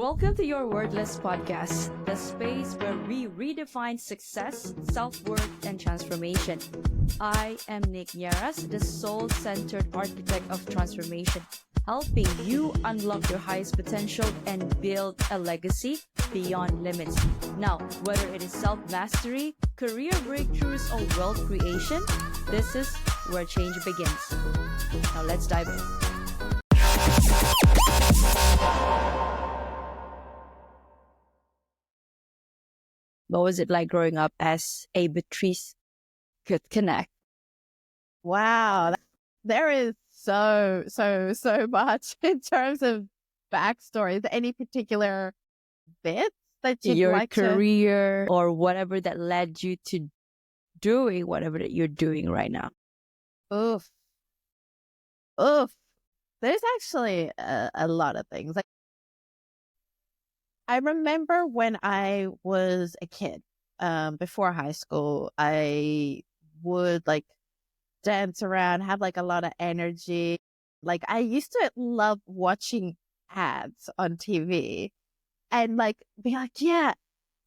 Welcome to your Wordless podcast, the space where we redefine success, self-worth, and transformation. I am Nick Nieras, the soul-centered architect of transformation, helping you unlock your highest potential and build a legacy beyond limits. Now, whether it is self-mastery, career breakthroughs, or wealth creation, this is where change begins. Now let's dive in. What was it like growing up as a Beatrice Gutknecht? Wow, there is so much in terms of backstories. Any particular bits that you'd Your like career or whatever that led you to doing whatever that you're doing right now? Oof. There's actually a lot of things. Like, I remember when I was a kid, before high school, I would dance around, have a lot of energy. Like, I used to love watching ads on TV and be like, yeah,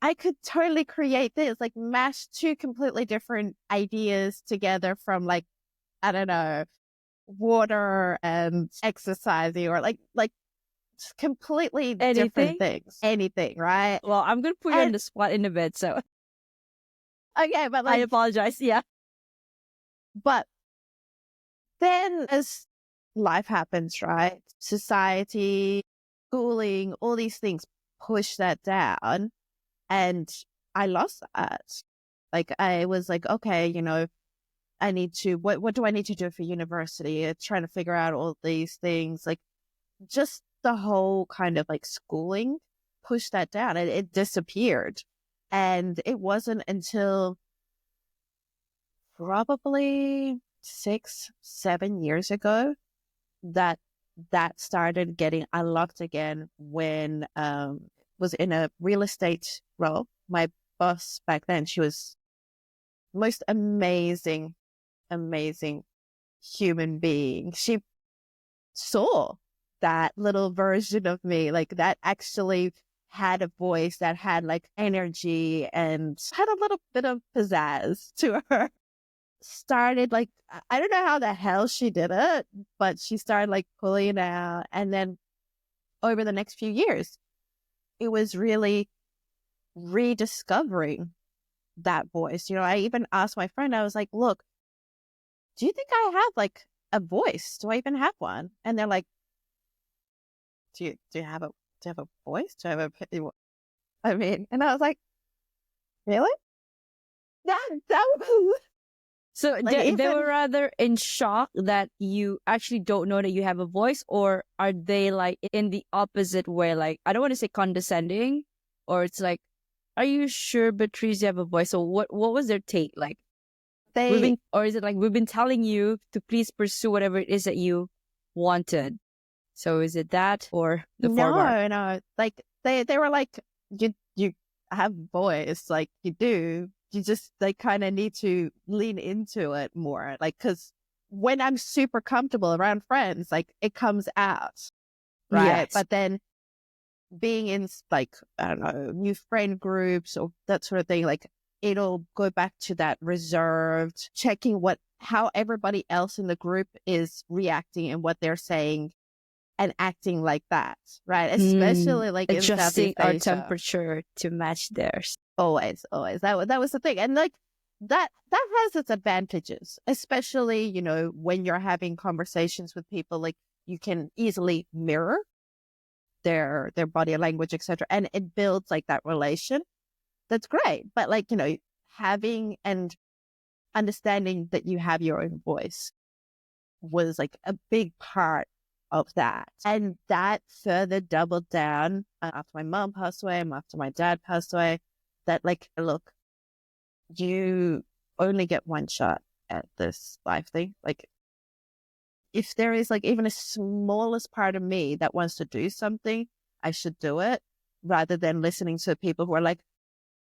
I could totally create this, mash two completely different ideas together from I don't know, water and exercising or completely different things. Anything, right? Well, I'm going to put you on the spot in a bit, so okay, but I apologize. Yeah. But then as life happens, right? Society, schooling, all these things push that down. And I lost that. I was okay, I need to, what do I need to do for university? Trying to figure out all these things, just the whole kind of schooling pushed that down and it disappeared. And it wasn't until probably 6-7 years ago that started getting unlocked again when was in a real estate role. My boss back then, she was most amazing human being. She saw that little version of me, that actually had a voice, that had energy and had a little bit of pizzazz to her. Started I don't know how the hell she did it, but she started pulling it out. And then over the next few years, it was really rediscovering that voice. I even asked my friend, I was like, look, do you think I have a voice? Do I even have one? And they're like, do you have a voice? Do I have and I was like, really? That was So they were rather in shock that you actually don't know that you have a voice, or are they in the opposite way? I don't want to say condescending, or it's are you sure, Beatrice, you have a voice? So what was their take? Or is it we've been telling you to please pursue whatever it is that you wanted? So is it that or the former? No. They were like, you have a voice, you do. You just kind of need to lean into it more. Because when I'm super comfortable around friends, it comes out. Right. Yes. But then being in I don't know, new friend groups or that sort of thing, it'll go back to that reserved, checking how everybody else in the group is reacting and what they're saying and acting like that. Right. Especially in adjusting Southeast our Asia. temperature to match theirs. Always. That was the thing. And that has its advantages, especially, when you're having conversations with people, you can easily mirror their body language, etc. And it builds that relation. That's great. But having and understanding that you have your own voice was a big part of that. And that further doubled down after my mom passed away and after my dad passed away, that look, you only get one shot at this life thing. If there is even a smallest part of me that wants to do something, I should do it rather than listening to people who are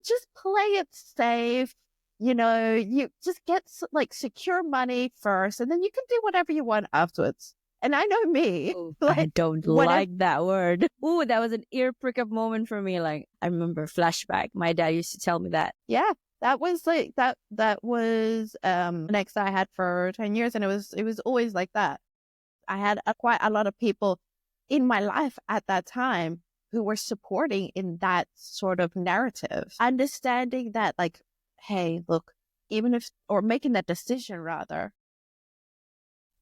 just play it safe. You just get secure money first and then you can do whatever you want afterwards. And I know me. Oh, I Like, don't whatever. like that word. Ooh, that was an ear prick up moment for me. Like, I remember flashback. My dad used to tell me that. Yeah, that was like that was an ex I had for 10 years, and it was always like that. I had quite a lot of people in my life at that time who were supporting in that sort of narrative, understanding that, like, hey, look, even if, or making that decision rather,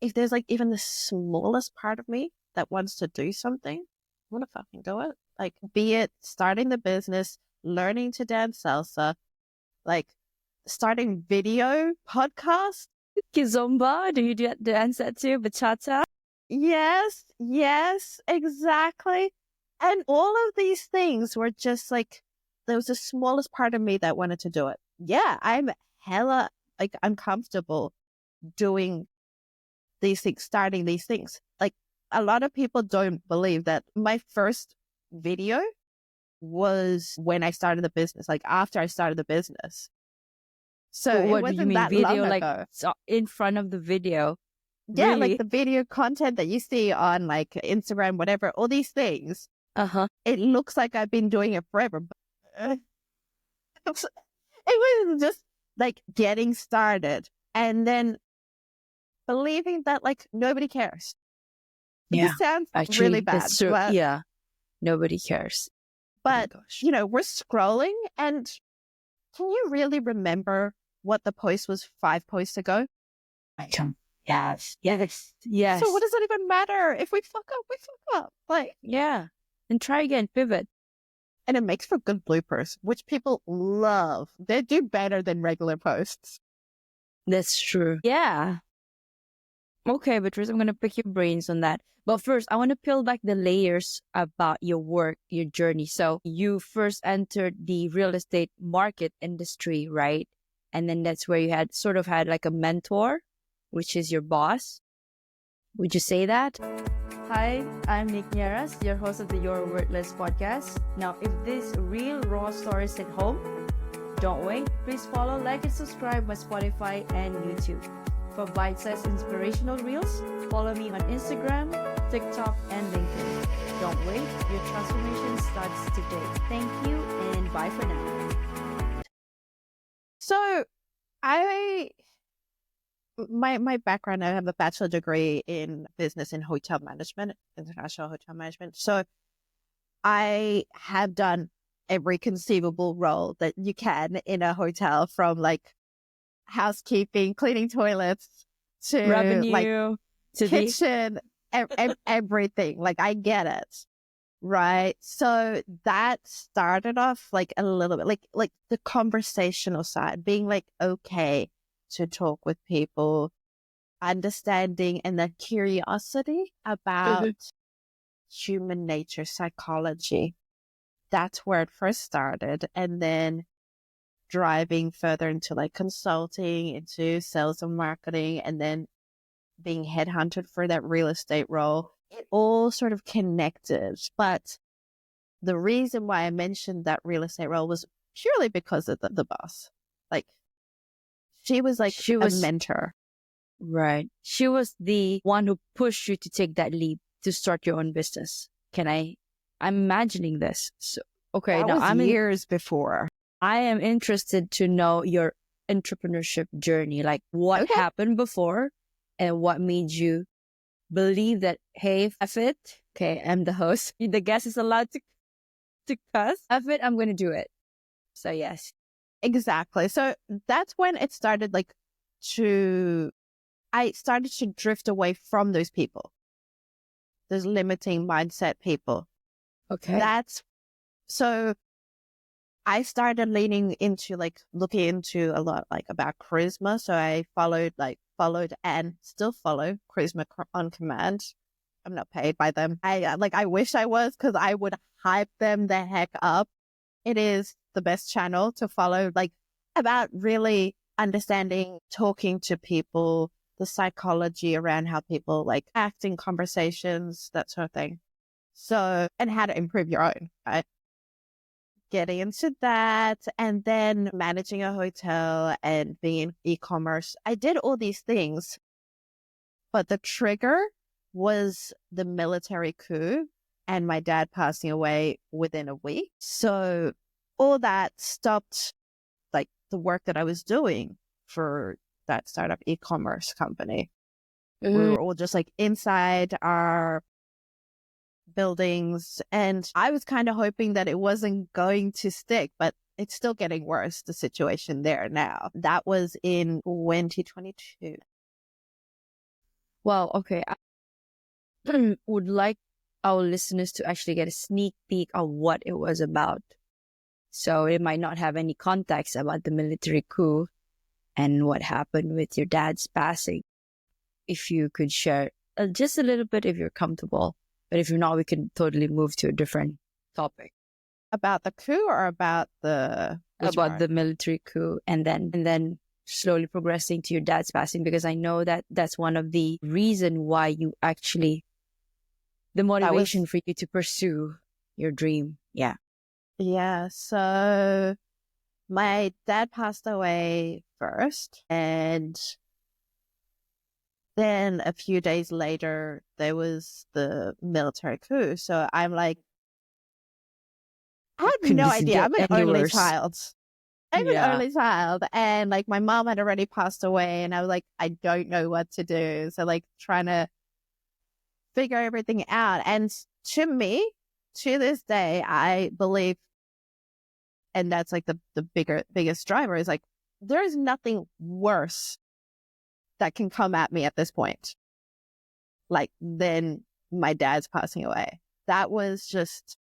if there's like even the smallest part of me that wants to do something, I want to fucking do it. Like, be it starting the business, learning to dance salsa, like starting video podcast. Kizomba, do you dance that too? Bachata? Yes, exactly. And all of these things were just like, there was the smallest part of me that wanted to do it. Yeah, I'm hella like uncomfortable doing these things, starting these things. Like, a lot of people don't believe that my first video was when I started the business, like after I started the business. So it What do you wasn't mean that video? long Like ago. so in front of the video? Yeah, like Really? the video content that you see on like Instagram, whatever, all these things. Uh-huh. It looks like I've been doing it forever, but it was just like getting started and then believing that like nobody cares. Yeah. This sounds Actually, really bad, that's true. but Yeah. Nobody cares. Oh my gosh. you know, we're scrolling, and can you really remember what the post was 5 posts ago? I can. Yes. Yes. So what does it even matter? If we fuck up, we fuck up. Like, Yeah. And try again, pivot. and it makes for good bloopers, which people love. They do better than regular posts. That's true. Yeah. Okay, Beatrice, I'm going to pick your brains on that. But first, I want to peel back the layers about your work, your journey. So you first entered the real estate market industry, right? And then that's where you had like a mentor, which is your boss. Would you say that? Hi, I'm Nick Nieras, your host of the Your Worthless podcast. Now, if these real raw stories hit home, don't wait. Please follow, like, and subscribe my Spotify and YouTube. For bite-sized inspirational reels, follow me on Instagram, TikTok, and LinkedIn. Don't wait. Your transformation starts today. Thank you, and bye for now. So my background, I have a bachelor degree in business in hotel management, international hotel management. So I have done every conceivable role that you can in a hotel, from like housekeeping, cleaning toilets, to like Revenue to the kitchen, everything. Like, I get it. Right. So that started off like a little bit like the conversational side, being like, okay to talk with people, understanding, and that curiosity about human nature, psychology. That's where it first started. And then driving further into like consulting, into sales and marketing, and then being headhunted for that real estate role. It all sort of connected. But the reason why I mentioned that real estate role was purely because of the boss. Like, she was like She a was mentor. right. She was the one who pushed you to take that leap to start your own business. I'm imagining this. So, okay, That now was years before. I am interested to know your entrepreneurship journey. Like, what happened before and what made you believe that, hey, F it. Okay, I'm the host. The guest is allowed to cuss. F it, I'm going to do it. So, yes. Exactly. So that's when it started I started to drift away from those people, those limiting mindset people. Okay. So I started leaning into like looking into a lot like about charisma. So I followed and still follow Charisma on Command. I'm not paid by them. I wish I was, because I would hype them the heck up. It is the best channel to follow, like, about really understanding, talking to people, the psychology around how people like act in conversations, that sort of thing. So, and how to improve your own, right? Getting into that, and then managing a hotel and being in e-commerce. I did all these things, but the trigger was the military coup and my dad passing away within a week. So all that stopped like the work that I was doing for that startup e-commerce company. We were all just like inside our buildings, and I was kind of hoping that it wasn't going to stick, but it's still getting worse, the situation there now. That was in 2022. Well, okay. I would like our listeners to actually get a sneak peek of what it was about. So it might not have any context about the military coup and what happened with your dad's passing. If you could share just a little bit if you're comfortable. But if you're not, we can totally move to a different topic. About the coup or about the The military coup, and then slowly progressing to your dad's passing, because I know that that's one of the reason why you actually, the motivation for you to pursue your dream. Yeah. Yeah. So my dad passed away first, and then a few days later, there was the military coup. So I'm like, I have no idea. I'm an only child. And like my mom had already passed away, and I was like, I don't know what to do. So like trying to figure everything out. And to me, to this day, I believe, and that's like the biggest driver is like, there is nothing worse that can come at me at this point, like than my dad's passing away. That was just,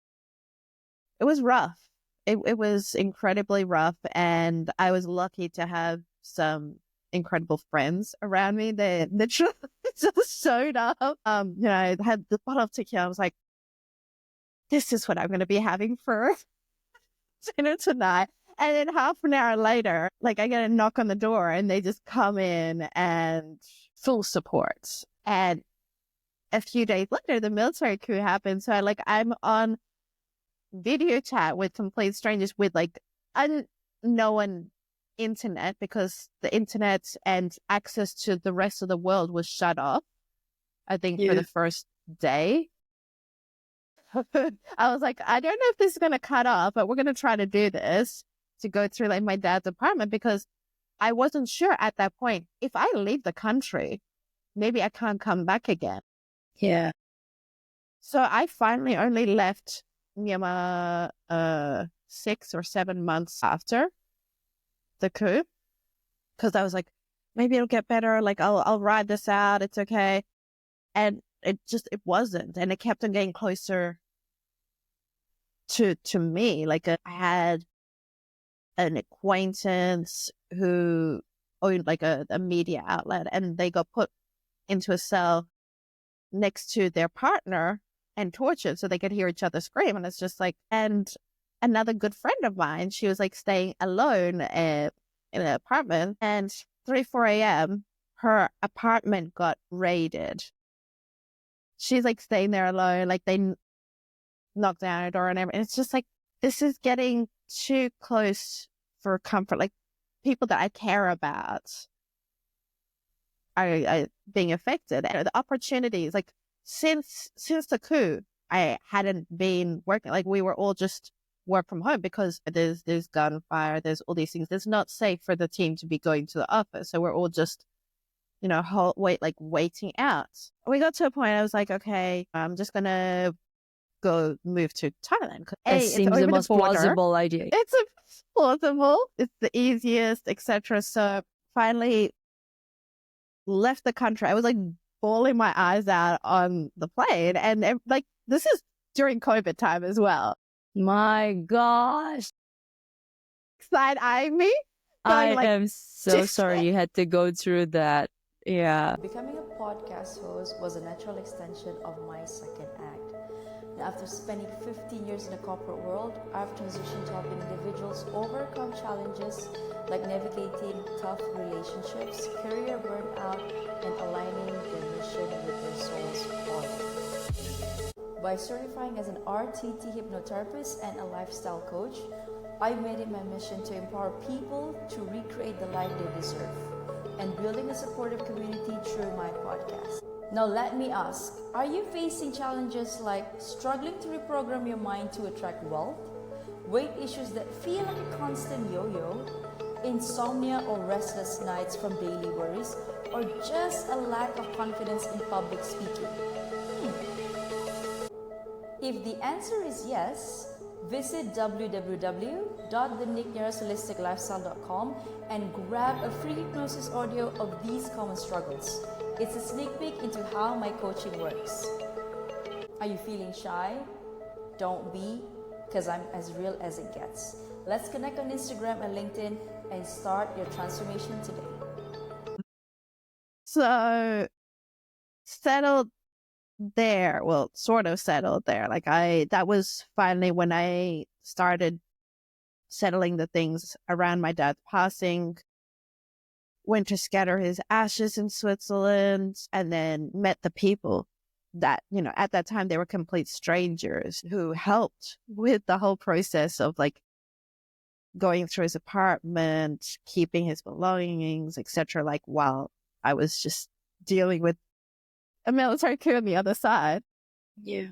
it was rough. It was incredibly rough, and I was lucky to have some incredible friends around me that literally just showed up. I had the bottle of tequila. I was like, this is what I'm going to be having for dinner tonight. And then half an hour later, like I get a knock on the door, and they just come in and full support. And a few days later, the military coup happened. So I'm on video chat with complete strangers with like unknown internet, because the internet and access to the rest of the world was shut off, I think, for the first day. I was like, I don't know if this is going to cut off, but we're going to try to do this, to go through like my dad's apartment, because I wasn't sure at that point, if I leave the country, maybe I can't come back again. Yeah. So I finally only left Myanmar 6 or 7 months after the coup, because I was like, maybe it'll get better. Like I'll ride this out. It's okay. And it wasn't. And it kept on getting closer to me. Like I had an acquaintance who owned like a media outlet, and they got put into a cell next to their partner and tortured so they could hear each other scream. And it's just like, and another good friend of mine, she was like staying alone in an apartment, and 4 a.m. her apartment got raided. She's like staying there alone, like they knocked down her door and everything. And it's just like, this is getting too close for comfort. Like people that I care about are being affected. And the opportunities, like since the coup, I hadn't been working. Like we were all just work from home, because there's gunfire, there's all these things. It's not safe for the team to be going to the office. So we're all just, waiting out. We got to a point I was like, okay, I'm just going to go move to Thailand. It seems the most plausible idea. It's plausible. It's the easiest, etc. So finally left the country. I was like bawling my eyes out on the plane, and like this is during COVID time as well. My gosh, side-eyeing me. I am so sorry you had to go through that. Yeah. Becoming a podcast host was a natural extension of my second act. Now, after spending 15 years in the corporate world, I've transitioned to helping individuals overcome challenges like navigating tough relationships, career burnout, and aligning their mission with their soul's calling. By certifying as an RTT hypnotherapist and a lifestyle coach, I've made it my mission to empower people to recreate the life they deserve, and building a supportive community through my podcast. Now let me ask, are you facing challenges like struggling to reprogram your mind to attract wealth, weight issues that feel like a constant yo-yo, insomnia or restless nights from daily worries, or just a lack of confidence in public speaking? If the answer is yes, visit www.thenicknearasholisticlifestyle.com and grab a free hypnosis audio of these common struggles. It's a sneak peek into how my coaching works. Are you feeling shy? Don't be, because I'm as real as it gets. Let's connect on Instagram and LinkedIn and start your transformation today. So settled there, well, sort of settled there. That was finally when I started settling the things around my dad's passing. Went to scatter his ashes in Switzerland, and then met the people that, at that time they were complete strangers who helped with the whole process of going through his apartment, keeping his belongings, etc. While I was just dealing with a military coup on the other side. Yeah.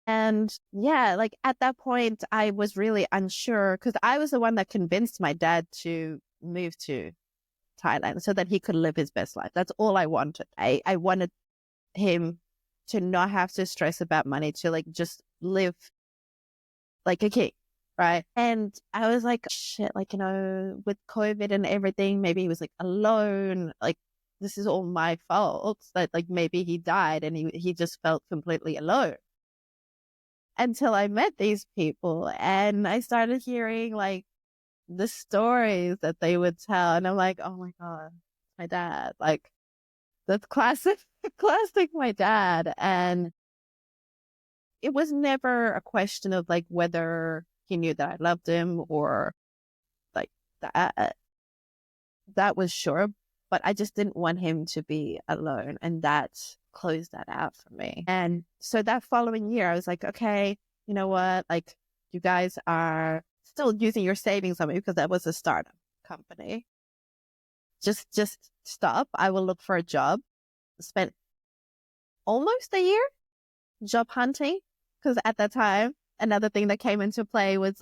And yeah, at that point, I was really unsure because I was the one that convinced my dad to move to Thailand so that he could live his best life. That's all I wanted. I wanted him to not have to stress about money, to just live like a king, right? And I was like, shit, with COVID and everything, maybe he was alone, this is all my fault, that maybe he died and he just felt completely alone. Until I met these people and I started hearing the stories that they would tell, and I'm like, oh my God, my dad, that's classic my dad. And it was never a question of whether he knew that I loved him or that was sure, but I just didn't want him to be alone, and that closed that out for me. And so that following year I was like, okay, you know what, you guys are still using your savings on me because that was a startup company. Just stop. I will look for a job. Spent almost a year job hunting because at that time, another thing that came into play was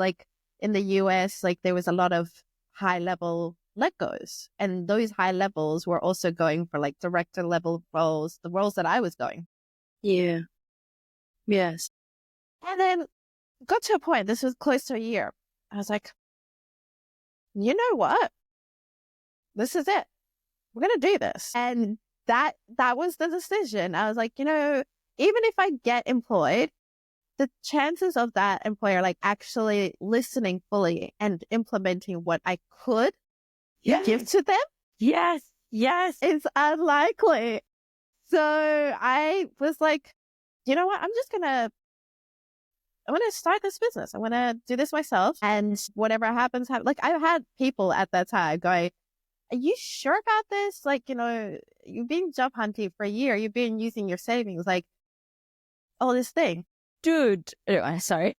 in the US, there was a lot of high level let goes, and those high levels were also going for director level roles, the roles that I was going. Yeah. Yes. And then got to a point, this was close to a year. I was like, you know what? This is it. We're going to do this. And that was the decision. I was like, even if I get employed, the chances of that employer actually listening fully and implementing what I could give to them. Yes. It's unlikely. So I was like, you know what? I'm going to start this business. I'm going to do this myself. And whatever happens. I've had people at that time going, are you sure about this? You've been job hunting for a year. You've been using your savings, all this thing. Dude. Sorry.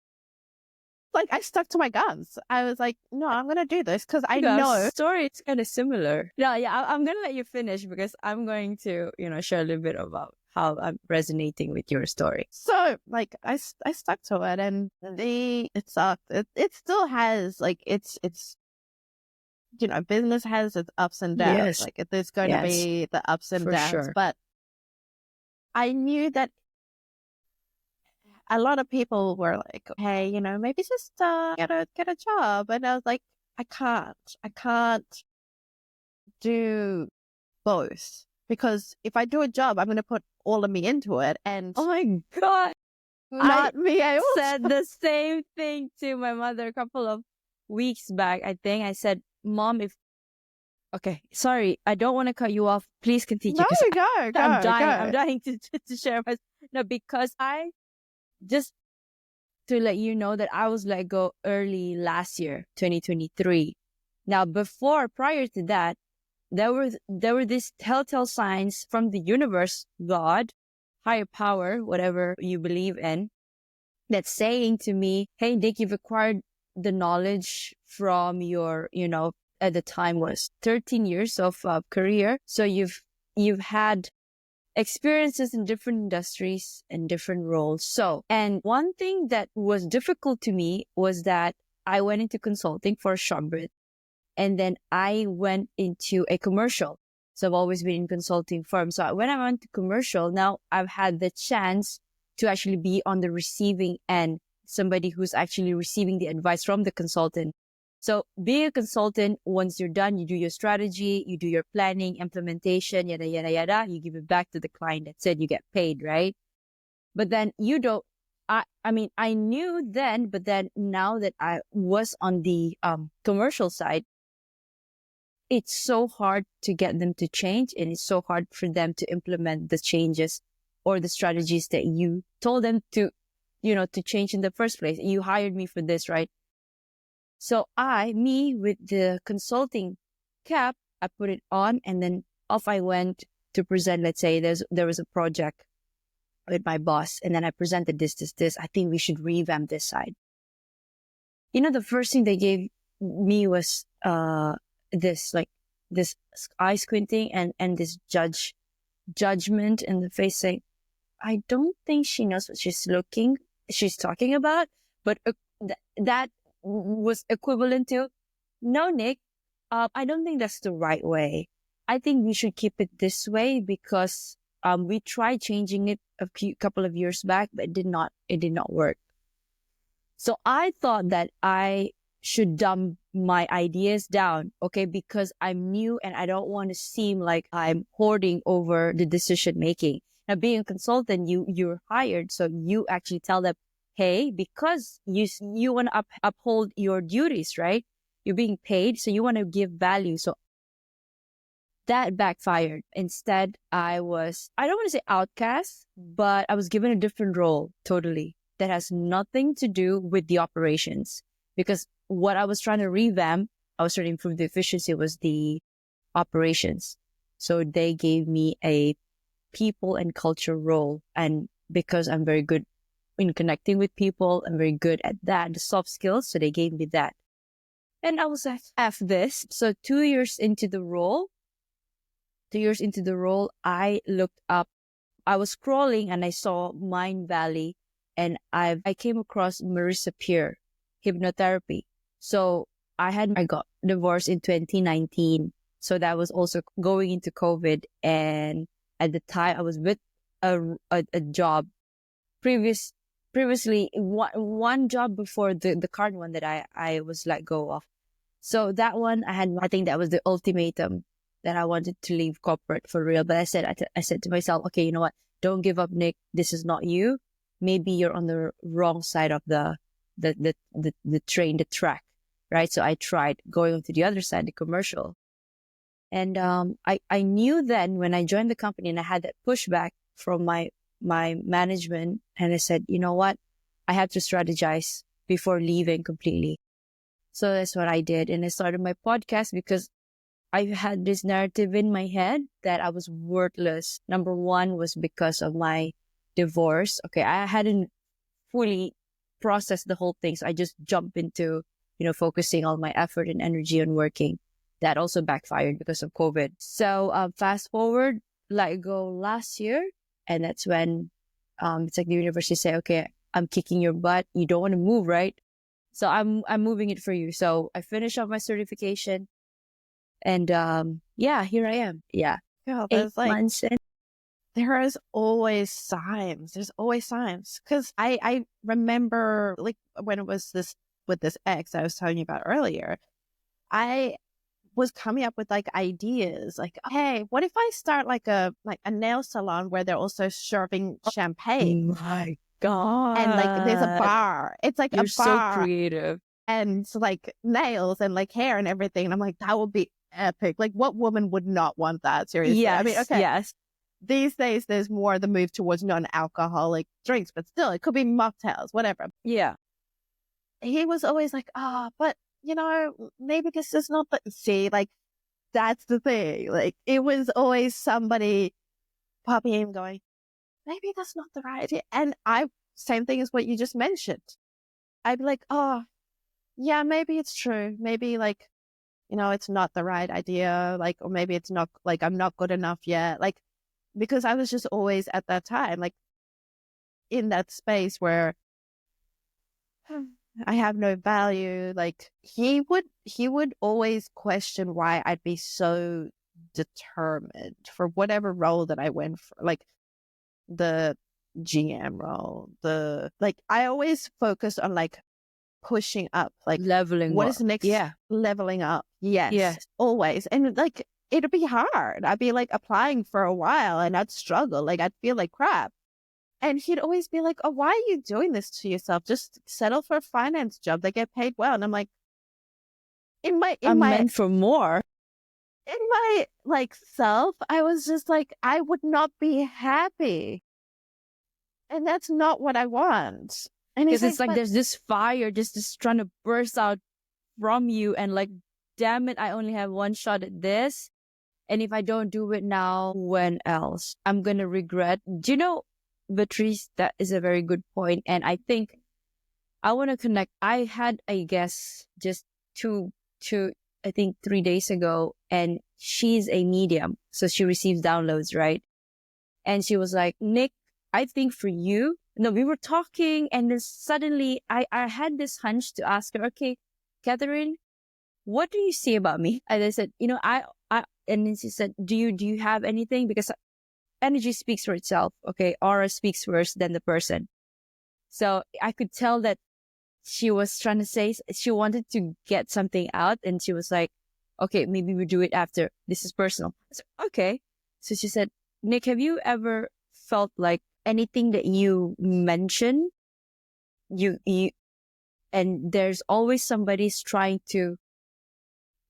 I stuck to my guns. I was like, no, I'm going to do this because I Our know. story is kind of similar. Yeah. I'm going to let you finish because I'm going to, share a little bit about how I'm resonating with your story. So I stuck to it, and it sucked. It still has it's business has its ups and downs. Yes. There's going to be the ups and For downs, sure. but I knew that a lot of people were like, hey, maybe just get a job. And I was like, I can't do both, because if I do a job, I'm going to put all of me into it. And Oh my God. not me. I said the same thing to my mother a couple of weeks back. I think I said, Mom, okay, sorry, I don't want to cut you off. Please continue. No, 'cause go. I'm dying to share my, no, because just to let you know that I was let go early last year, 2023. Now, prior to that, there were these telltale signs from the universe, God, higher power, whatever you believe in, that's saying to me, hey, Nick, you've acquired the knowledge from your, at the time was 13 years of career. So you've had experiences in different industries and different roles. So, and one thing that was difficult to me was that I went into consulting for a short bit, and then I went into a commercial. So I've always been in consulting firms. So when I went to commercial, now I've had the chance to actually be on the receiving end, somebody who's actually receiving the advice from the consultant. So being a consultant, once you're done, you do your strategy, you do your planning, implementation, yada, yada, yada. You give it back to the client. That's it. You get paid, right? But then you don't, I mean, I knew then, but then now that I was on the commercial side, it's so hard to get them to change, and it's so hard for them to implement the changes or the strategies that you told them to, to change in the first place. You hired me for this, right? So me with the consulting cap, I put it on, and then off I went to present. Let's say there was a project with my boss, and then I presented this. I think we should revamp this side. The first thing they gave me was this eye squinting and this judgment in the face, saying, I don't think she knows what she's talking about. But that was equivalent to, no, Nick, I don't think that's the right way. I think we should keep it this way because we tried changing it a couple of years back, but it did not work. So I thought that I should dumb my ideas down, okay, because I'm new and I don't want to seem like I'm hoarding over the decision making. Now, being a consultant, you're hired, so you actually tell them, hey, because you want to uphold your duties, right? You're being paid, so you want to give value. So that backfired. Instead, I don't want to say outcast, but I was given a different role totally that has nothing to do with the operations, because what I was trying to revamp, I was trying to improve the efficiency, was the operations. So they gave me a people and culture role. And because I'm very good in connecting with people, I'm very good at that, the soft skills. So they gave me that. And I was like, F this. So 2 years into the role, I looked up, I was scrolling and I saw Mind Valley, and I came across Marissa Peer, hypnotherapy. So I got divorced in 2019. So that was also going into COVID. And at the time I was with a job previously, one job before the current one that I was let go of. So that one I think that was the ultimatum that I wanted to leave corporate for real. But I said to myself, okay, you know what? Don't give up, Nick. This is not you. Maybe you're on the wrong side of the train, the track, right? So I tried going on to the other side, the commercial. And I knew then when I joined the company and I had that pushback from my management, and I said, you know what? I have to strategize before leaving completely. So that's what I did. And I started my podcast because I had this narrative in my head that I was worthless. Number one was because of my divorce. Okay, I hadn't fully processed the whole thing. So I just jumped into, focusing all my effort and energy on working. That also backfired because of COVID. So fast forward, let go last year. And that's when it's like the university say, okay, I'm kicking your butt. You don't want to move, right? So I'm moving it for you. So I finished off my certification. And here I am. Yeah. Yeah, 8 months in. There is always signs. There's always signs. Because I remember, like, when it was with this ex I was telling you about earlier, I was coming up with like ideas like, hey, what if I start like a nail salon where they're also serving champagne? Oh my God. And like there's a bar. It's like You're a bar. so creative. And like nails and like hair and everything. And I'm like, that would be epic. Like, what woman would not want that? Seriously. Yes, I mean, okay. Yes. These days, there's more the move towards non-alcoholic drinks, but still, it could be mocktails, whatever. Yeah. He was always like, but, maybe this is not the... See, like, that's the thing. Like, it was always somebody popping in going, maybe that's not the right idea. And same thing as what you just mentioned. I'd be like, yeah, maybe it's true. Maybe, like, it's not the right idea. Like, or maybe it's not, like, I'm not good enough yet. Like, because I was just always at that time, like in that space where I have no value. Like he would always question why I'd be so determined for whatever role that I went for, like the GM role, I always focus on like pushing up, like Leveling what up. is the next Yeah. leveling up. Yes, Yes. always. And like, it'd be hard. I'd be like applying for a while and I'd struggle. Like I'd feel like crap. And he'd always be like, oh, why are you doing this to yourself? Just settle for a finance job. They get paid well. And I'm like, I'm meant for more. in my like self, I was just like, I would not be happy. And that's not what I want. And Because he's it's like but there's this fire just trying to burst out from you, and like, damn it, I only have one shot at this. And if I don't do it now, when else? I'm gonna regret. Do you know, Beatrice, that is a very good point. And I think I want to connect. I had a guest just I think 3 days ago, and she's a medium. So she receives downloads, right? And she was like, Nick, I think for you, no, we were talking, and then suddenly I had this hunch to ask her, okay, Catherine, what do you see about me? And I said, and then she said, do you have anything? Because energy speaks for itself. Okay. Aura speaks worse than the person. So I could tell that she was trying to say, she wanted to get something out, and she was like, okay, maybe we do it after. This is personal. I said, okay. So she said, Nick, have you ever felt like anything that you mention, you and there's always somebody's trying to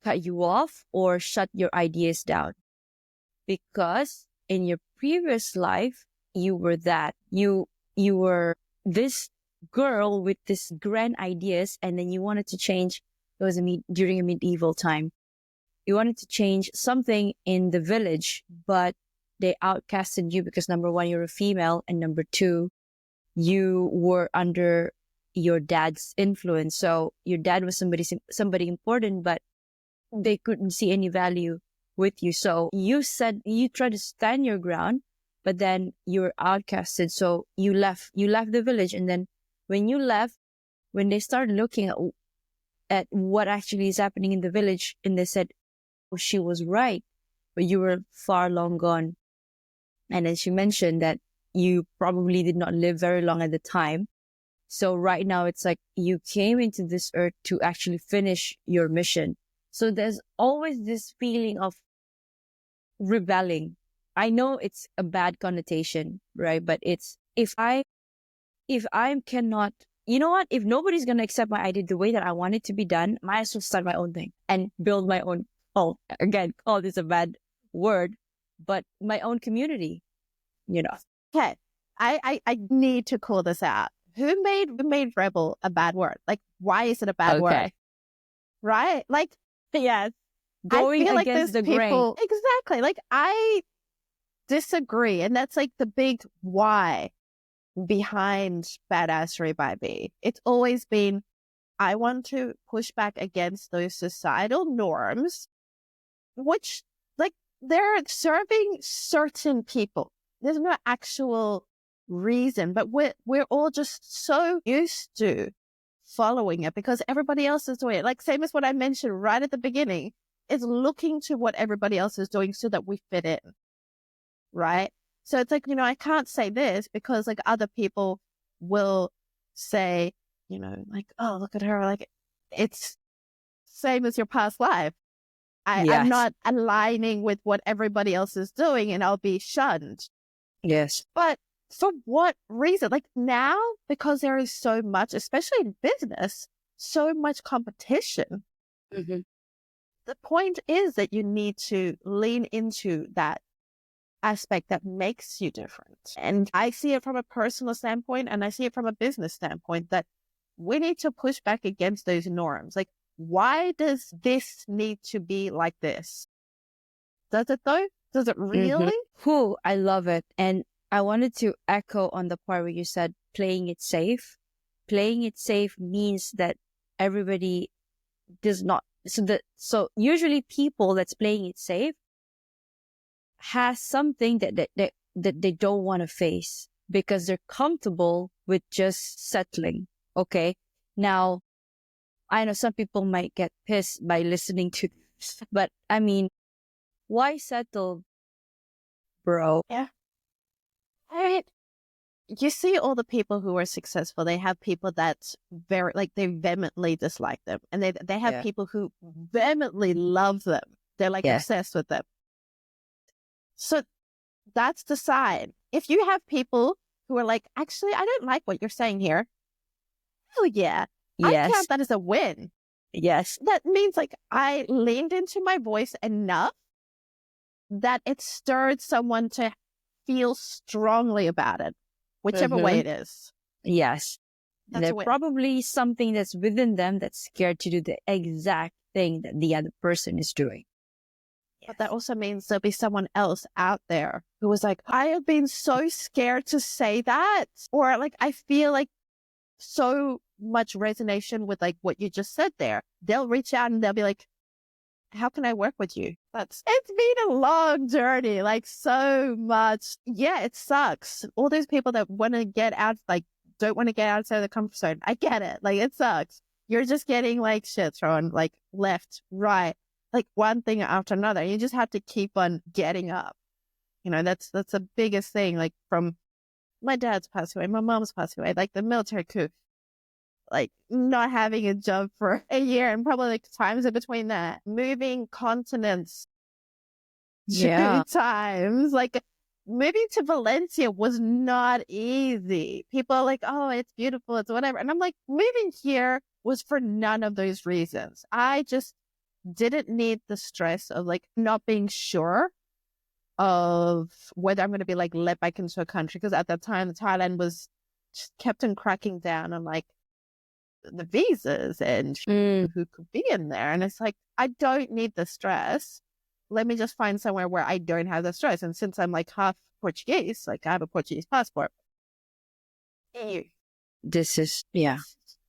cut you off or shut your ideas down? Because in your previous life, you were that. You were this girl with this grand ideas, and then you wanted to change. It was during a medieval time. You wanted to change something in the village, but they outcasted you because number one, you're a female, and number two, you were under your dad's influence. So your dad was somebody important, but they couldn't see any value with you. So you tried to stand your ground, but then you were outcasted. So you left the village. And then when you left, when they started looking at what actually is happening in the village, and they said, oh, she was right, but you were far long gone. And then she mentioned that you probably did not live very long at the time. So right now it's like you came into this earth to actually finish your mission. So there's always this feeling of rebelling. I know it's a bad connotation, right? But it's, if I cannot, you know what? If nobody's going to accept my idea the way that I want it to be done, might as well start my own thing and build my own, again, call this a bad word, but my own community, okay, I need to call this out. Who made rebel a bad word? Like, why is it a bad word? Right? Like, yes, going against like the grain. Exactly. Like, I disagree. And that's like the big why behind Badassery by B. It's always been, I want to push back against those societal norms, which like they're serving certain people. There's no actual reason, but we're all just so used to following it because everybody else is doing it. Like, same as what I mentioned right at the beginning, is looking to what everybody else is doing so that we fit in. Right? So it's like, I can't say this because like other people will say, like, oh, look at her. Like, it's same as your past life. I'm not aligning with what everybody else is doing and I'll be shunned. Yes. But for what reason? Like now, because there is so much, especially in business, so much competition. Mm-hmm. The point is that you need to lean into that aspect that makes you different. And I see it from a personal standpoint and I see it from a business standpoint that we need to push back against those norms. Like, why does this need to be like this? Does it though? Does it really? Mm-hmm. I love it. And I wanted to echo on the part where you said playing it safe. Playing it safe means that everybody does not. So usually people that's playing it safe has something that they don't want to face because they're comfortable with just settling. Okay. Now, I know some people might get pissed by listening to this, but I mean, why settle, bro? Yeah. I mean, you see all the people who are successful, they have people that's very, like, they vehemently dislike them. And they have Yeah. people who vehemently love them. They're like Yeah. obsessed with them. So that's the sign. If you have people who are like, actually, I don't like what you're saying here. Hell yeah. I Yes. count that as a win. Yes. That means like I leaned into my voice enough that it stirred someone to feel strongly about it, whichever way it is. Yes. That's a There's win. probably something that's within them that's scared to do the exact thing that the other person is doing. But that also means there'll be someone else out there who was like, I have been so scared to say that. Or like, I feel like so much resonation with like what you just said there. They'll reach out and they'll be like, how can I work with you? It's been a long journey, like so much. Yeah, it sucks. All those people that want to get out, like don't want to get outside of the comfort zone. I get it. Like it sucks. You're just getting like shit thrown like left, right, like one thing after another. You just have to keep on getting up. You know, that's the biggest thing. Like from my dad's passed away, my mom's passed away, like the military coup, like not having a job for a year and probably like times in between that, moving continents Yeah. 2 times, like moving to Valencia was not easy. People are like, oh, it's beautiful, it's whatever. And I'm like, moving here was for none of those reasons. I just didn't need the stress of like not being sure of whether I'm going to be like let back into a country. Because at that time, Thailand was just kept on cracking down on like the visas and who could be in there. And it's like, I don't need the stress. Let me just find somewhere where I don't have the stress. And since I'm like half Portuguese, like I have a Portuguese passport. EU. This is, yeah,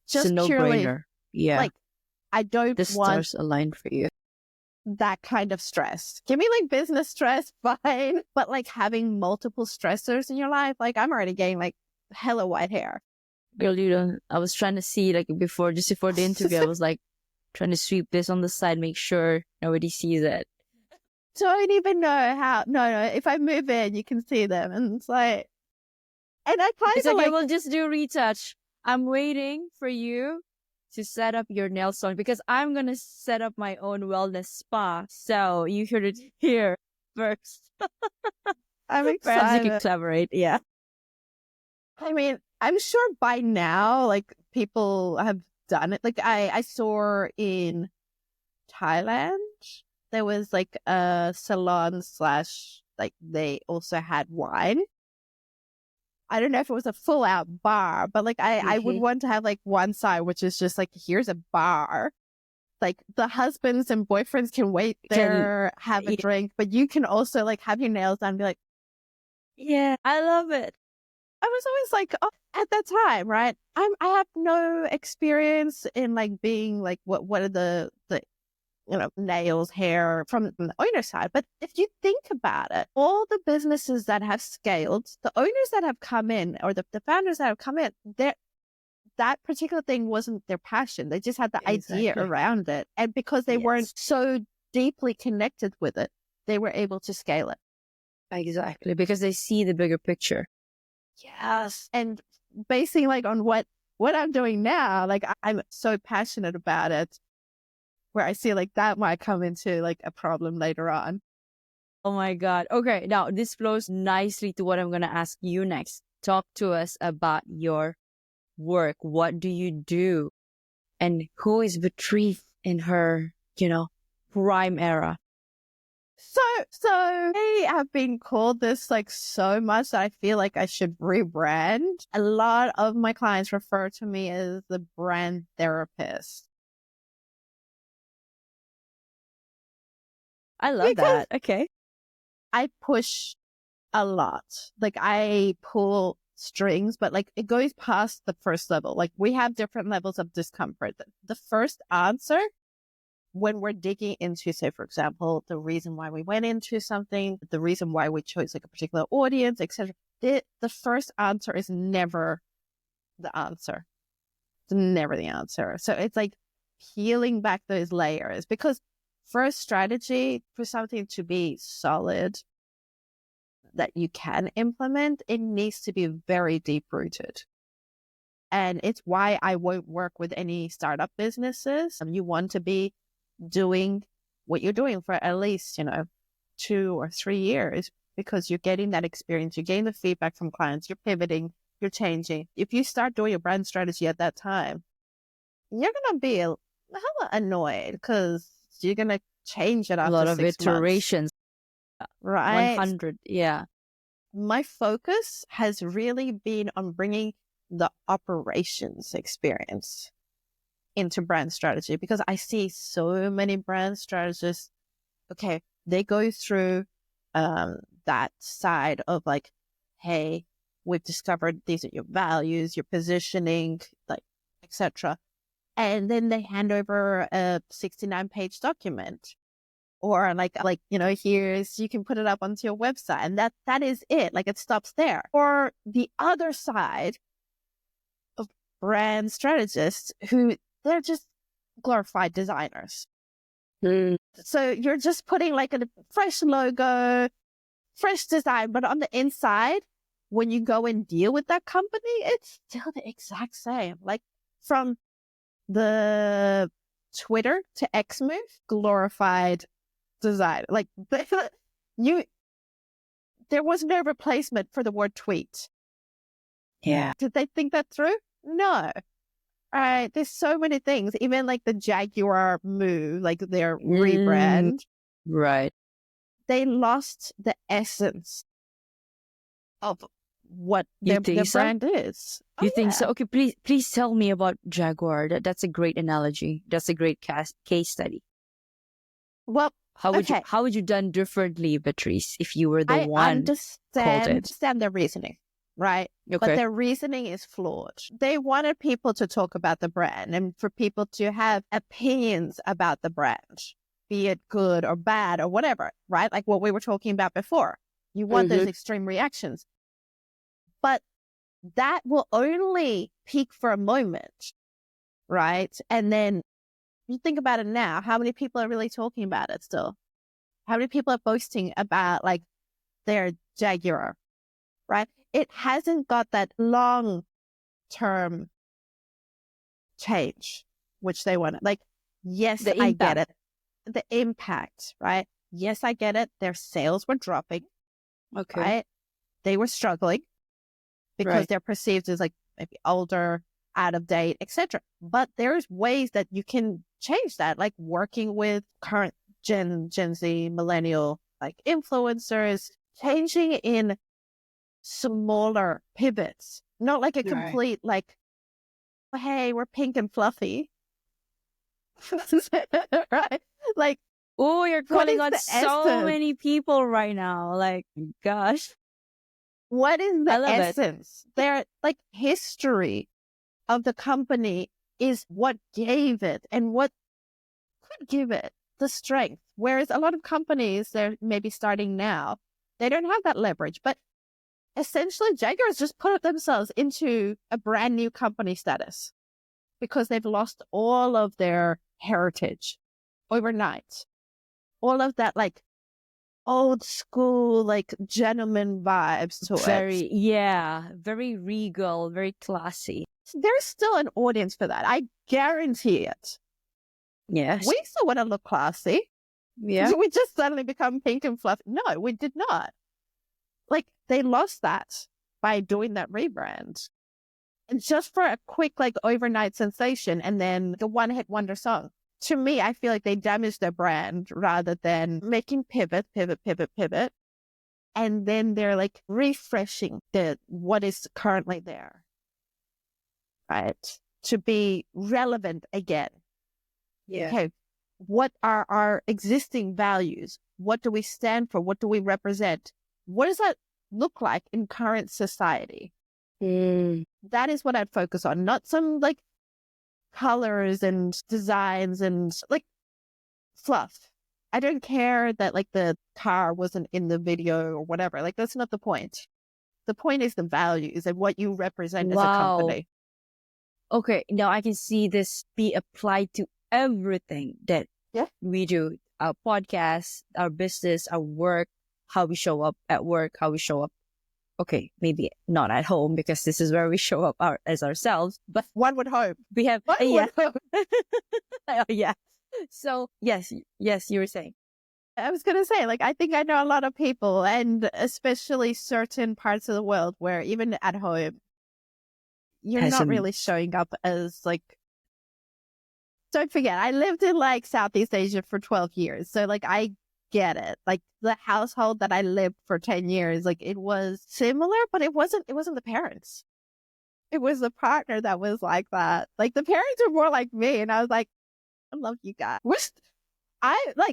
Just it's a purely, no-brainer. Yeah. like, I don't the want stars aligned for you. that kind of stress. Give me like business stress, fine. But like having multiple stressors in your life, like I'm already getting like hella white hair. Girl, you don't, I was trying to see like just before the interview, I was like trying to sweep this on the side, make sure nobody sees it. Don't even know how. No. If I move in, you can see them. And it's like, and I kind It's of okay, like, we'll just do retouch. I'm waiting for you to set up your nail salon because I'm going to set up my own wellness spa. So you heard it here first. I'm Perhaps you excited. can collaborate. Yeah. I mean, I'm sure by now, like people have done it. Like I saw in Thailand, there was like a salon / like they also had wine. I don't know if it was a full out bar, but like I would want to have like one side, which is just like, here's a bar. Like the husbands and boyfriends can wait there, have a drink, but you can also like have your nails done and be like, yeah, I love it. I was always like, oh, at that time, right? I have no experience in like being like, what are the nails, hair from the owner side. But if you think about it, all the businesses that have scaled, the owners that have come in or the founders that have come in, that particular thing wasn't their passion. They just had the idea around it. And because they weren't so deeply connected with it, they were able to scale it. Exactly. Because they see the bigger picture. Yes. And basing like on what I'm doing now, like I'm so passionate about it, where I see like that might come into like a problem later on. Oh my God. Okay. Now this flows nicely to what I'm going to ask you next. Talk to us about your work. What do you do? And who is Beatrice in her, prime era? So I have been called this like so much that I feel like I should rebrand. A lot of my clients refer to me as the brand therapist. I love that. Okay. I push a lot. Like I pull strings, but like it goes past the first level. Like we have different levels of discomfort. The first answer when we're digging into, say, for example, the reason why we went into something, the reason why we chose like a particular audience, etc., the first answer is never the answer. It's never the answer. So it's like peeling back those layers, because for a strategy, for something to be solid that you can implement, it needs to be very deep rooted. And it's why I won't work with any startup businesses. You want to be doing what you're doing for at least, 2 or 3 years, because you're getting that experience, you're getting the feedback from clients, you're pivoting, you're changing. If you start doing a brand strategy at that time, you're going to be hella annoyed because you're going to change it after A lot of 6 iterations. months. Right. 100. Yeah. My focus has really been on bringing the operations experience into brand strategy, because I see so many brand strategists, okay, they go through that side of like, hey, we've discovered these are your values, your positioning, like, etc. And then they hand over a 69-page document, or like, here's, you can put it up onto your website, and that is it. Like, it stops there. Or the other side of brand strategists who they're just glorified designers. So you're just putting like a fresh logo, fresh design, but on the inside, when you go and deal with that company, it's still the exact same. Like, from the Twitter to X move, glorified design. Like, there was no replacement for the word tweet. Yeah. Did they think that through? No. There's so many things, even like the Jaguar move, like their rebrand. Right. They lost the essence of what You their think so? brand is. You think so? Yeah. Okay, please tell me about Jaguar. That's a great analogy. That's a great case study. Well, How okay. would you done differently, Beatrice, if you were the I one called it? understand their reasoning, right? Okay. But their reasoning is flawed. They wanted people to talk about the brand and for people to have opinions about the brand, be it good or bad or whatever, right? Like what we were talking about before. You want those extreme reactions. But that will only peak for a moment, right? And then you think about it now, how many people are really talking about it still? How many people are boasting about like their Jaguar, right? It hasn't got that long-term change, which they wanted. Like, yes, I get it. The impact, right? Yes, I get it. Their sales were dropping, Okay. right? They were struggling because they're perceived as like maybe older, out of date, etc. But there's ways that you can change that, like working with current Gen Z, millennial, like influencers, changing in smaller pivots, not like a complete like, hey, we're pink and fluffy. Right? Like, oh, you're calling on the so essence? many people right now. Like, gosh. What is I the love it. essence? Their like history of the company is what gave it and what could give it the strength. Whereas a lot of companies, they're maybe starting now, they don't have that leverage. But essentially, Jaguar has just put themselves into a brand new company status because they've lost all of their heritage overnight. All of that, like, old school, like, gentleman vibes to it. Very regal, very classy. There's still an audience for that. I guarantee it. Yes. We still want to look classy. Yeah. We just suddenly become pink and fluffy. No, we did not. Like, they lost that by doing that rebrand. And just for a quick, like, overnight sensation and then the one-hit wonder song. To me, I feel like they damaged their brand rather than making pivot. And then they're like refreshing what is currently there, right? To be relevant again. Yeah. Okay, what are our existing values? What do we stand for? What do we represent? What does that look like in current society? That is what I'd focus on, not some like colors and designs and like fluff. I don't care that like the car wasn't in the video or whatever. Like that's not the point. The point is the values and what you represent as a Wow. company. Okay, now I can see this be applied to everything that Yeah. we do. Our podcast, our business, our work, how we show up at work, how we show up. Okay, maybe not at home because this is where we show up as ourselves. But One would hope. we have, One yeah, would hope. yeah. So yes, you were saying. I was going to say, like, I think I know a lot of people, and especially certain parts of the world where even at home, you're Has not some- really showing up as like, don't forget, I lived in like Southeast Asia for 12 years. So like, I get it. Like the household that I lived for 10 years, like it was similar, but it wasn't the parents. It was the partner that was like that. Like the parents were more like me. And I was like, I love you guys.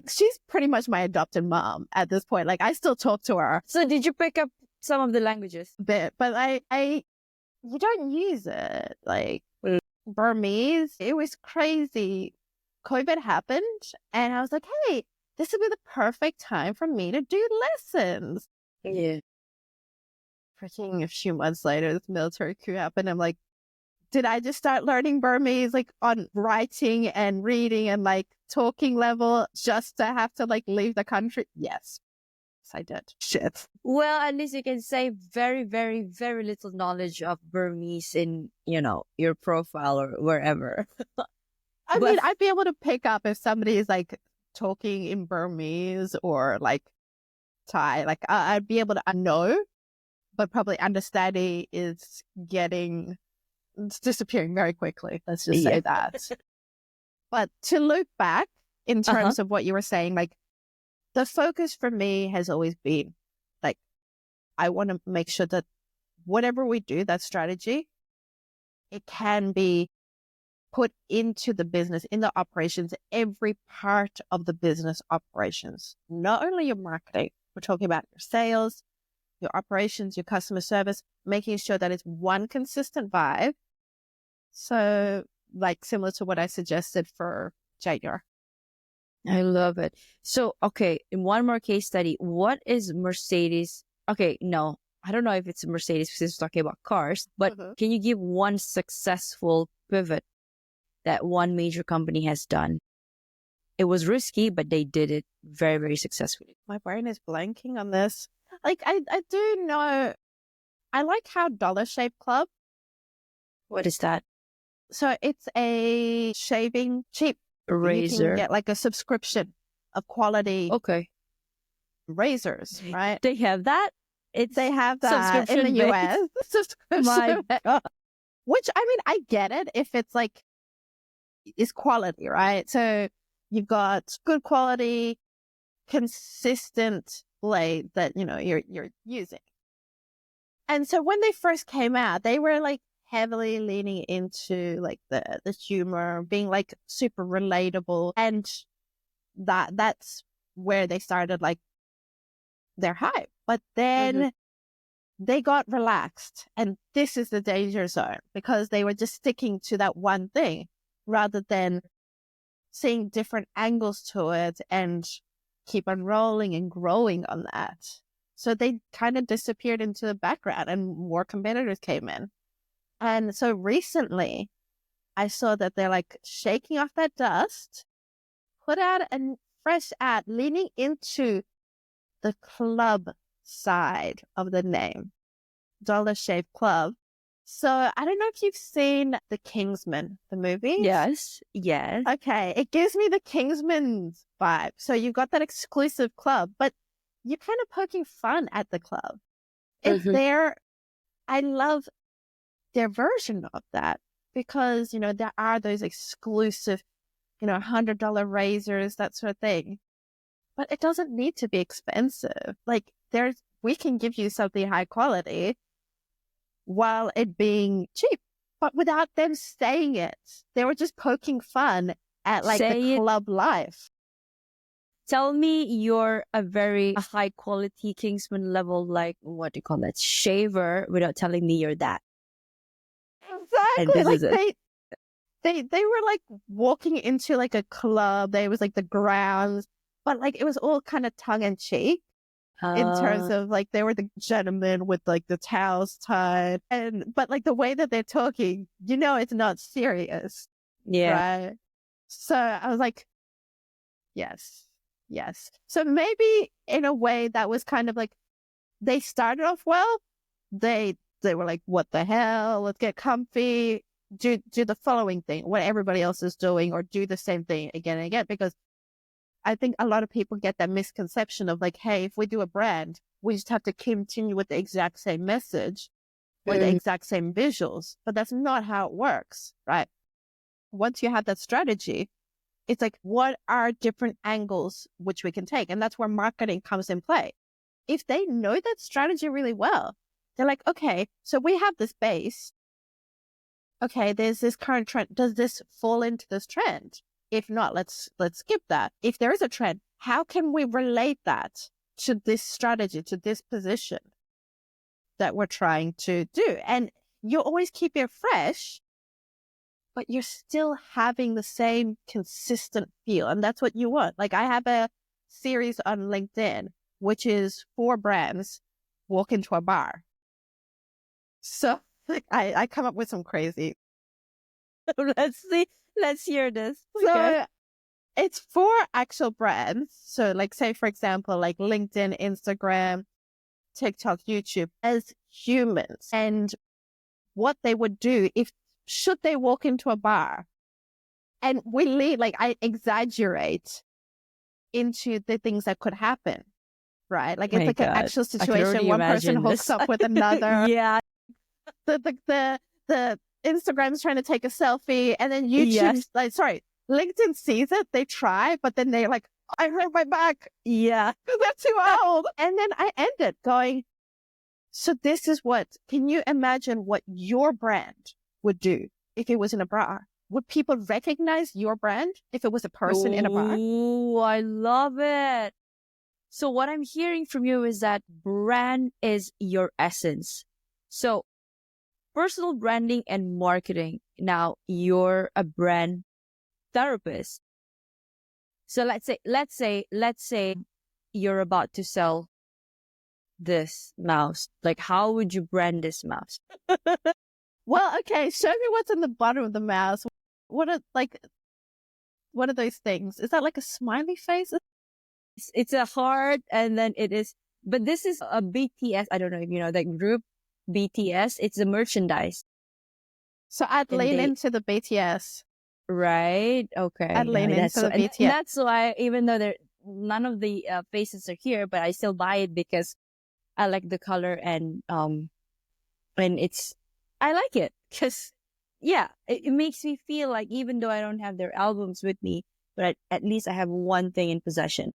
She's pretty much my adopted mom at this point. Like I still talk to her So did you pick up some of the languages? a bit, but you don't use it. Like Mm. Burmese, it was crazy. COVID happened and I was like, hey, this would be the perfect time for me to do lessons. Yeah. Freaking a few months later, this military coup happened. I'm like, did I just start learning Burmese like on writing and reading and like talking level just to have to like leave the country? Yes. Yes, I did. Shit. Well, at least you can say very, very, very little knowledge of Burmese in, your profile or wherever. I But- mean, I'd be able to pick up if somebody is like talking in Burmese or like Thai. Like I'd be able to know, but probably understanding is it's disappearing very quickly. Let's just say that. But to loop back in terms of what you were saying, like the focus for me has always been like, I want to make sure that whatever we do, that strategy, it can be put into the business, in the operations, every part of the business operations, not only your marketing. We're talking about your sales, your operations, your customer service, making sure that it's one consistent vibe. So like similar to what I suggested for JR. I love it. So, okay, in one more case study, what is Mercedes? Okay, no, I don't know if it's Mercedes because it's talking about cars, but Mhm. can you give one successful pivot that one major company has done? It was risky, but they did it very, very successfully. My brain is blanking on this. Like I do know, I like how Dollar Shave Club. What is that? So it's a shaving cheap. You Razor. can get like a subscription of quality Okay. razors, right? They have that? They have that in the subscription-based. US. Subscription My based. God. Which, I mean, I get it if it's like, it's quality, right? So you've got good quality, consistent blade that, you're using. And so when they first came out, they were like heavily leaning into like the humor, being like super relatable. And that's where they started like their hype. But then they got relaxed, and this is the danger zone because they were just sticking to that one thing rather than seeing different angles to it and keep on rolling and growing on that. So they kind of disappeared into the background and more competitors came in. And so recently I saw that they're like shaking off that dust, put out a fresh ad leaning into the club side of the name, Dollar Shave Club. So I don't know if you've seen The Kingsman, the movie. Yes. Yes. Okay, it gives me the Kingsman's vibe. So you've got that exclusive club, but you're kind of poking fun at the club. It's I love their version of that because, there are those exclusive, $100 razors, that sort of thing. But it doesn't need to be expensive. Like we can give you something high quality while it being cheap, but without them saying it. They were just poking fun at like Say the it. club life. Tell me you're a very high quality Kingsman level, like what do you call that, shaver, without telling me you're that. Exactly. this Like is it. they were like walking into like a club. There was like the grounds, but like it was all kind of tongue in cheek in terms of like they were the gentlemen with like the towels tied, but like the way that they're talking, it's not serious, yeah. right? So I was like, yes, yes. So maybe in a way that was kind of like they started off well. They were like, what the hell? Let's get comfy. Do the following thing, what everybody else is doing, or do the same thing again and again. Because I think a lot of people get that misconception of like, hey, if we do a brand, we just have to continue with the exact same message or the exact same visuals. But that's not how it works, right? Once you have that strategy, it's like, what are different angles which we can take? And that's where marketing comes in play. If they know that strategy really well, they're like, okay, so we have this base. Okay, there's this current trend. Does this fall into this trend? If not, let's skip that. If there is a trend, how can we relate that to this strategy, to this position that we're trying to do? And you always keep it fresh, but you're still having the same consistent feel. And that's what you want. Like I have a series on LinkedIn, which is 4 brands walk into a bar. So like, I come up with some crazy. Let's hear this. So Okay. it's 4 actual brands. So like say, for example, like LinkedIn, Instagram, TikTok, YouTube as humans, and what they would do should they walk into a bar, and I exaggerate into the things that could happen, right? Like it's My like an God. actual I can already situation. One person imagine hooks this. up with another. Yeah. The Instagram's trying to take a selfie, and then YouTube, Yes. LinkedIn sees it, they try, but then they're like, I hurt my back Yeah. because they're too old. And then I end it going, so this is can you imagine what your brand would do if it was in a bar? Would people recognize your brand if it was a person in a bar? Oh, I love it. So what I'm hearing from you is that brand is your essence. So personal branding and marketing. Now you're a brand therapist. So let's say you're about to sell this mouse. Like, how would you brand this mouse? Well, okay, show me what's in the bottom of the mouse. What are those things? Is that like a smiley face? It's a heart, and then it is. But this is a BTS. I don't know if you know that group, BTS. It's a merchandise. So I'd lean into the BTS. Right. Okay. I'd lean into the BTS. And that's why, even though none of the faces are here, but I still buy it because I like the color and I like it because it makes me feel like even though I don't have their albums with me, but at least I have one thing in possession.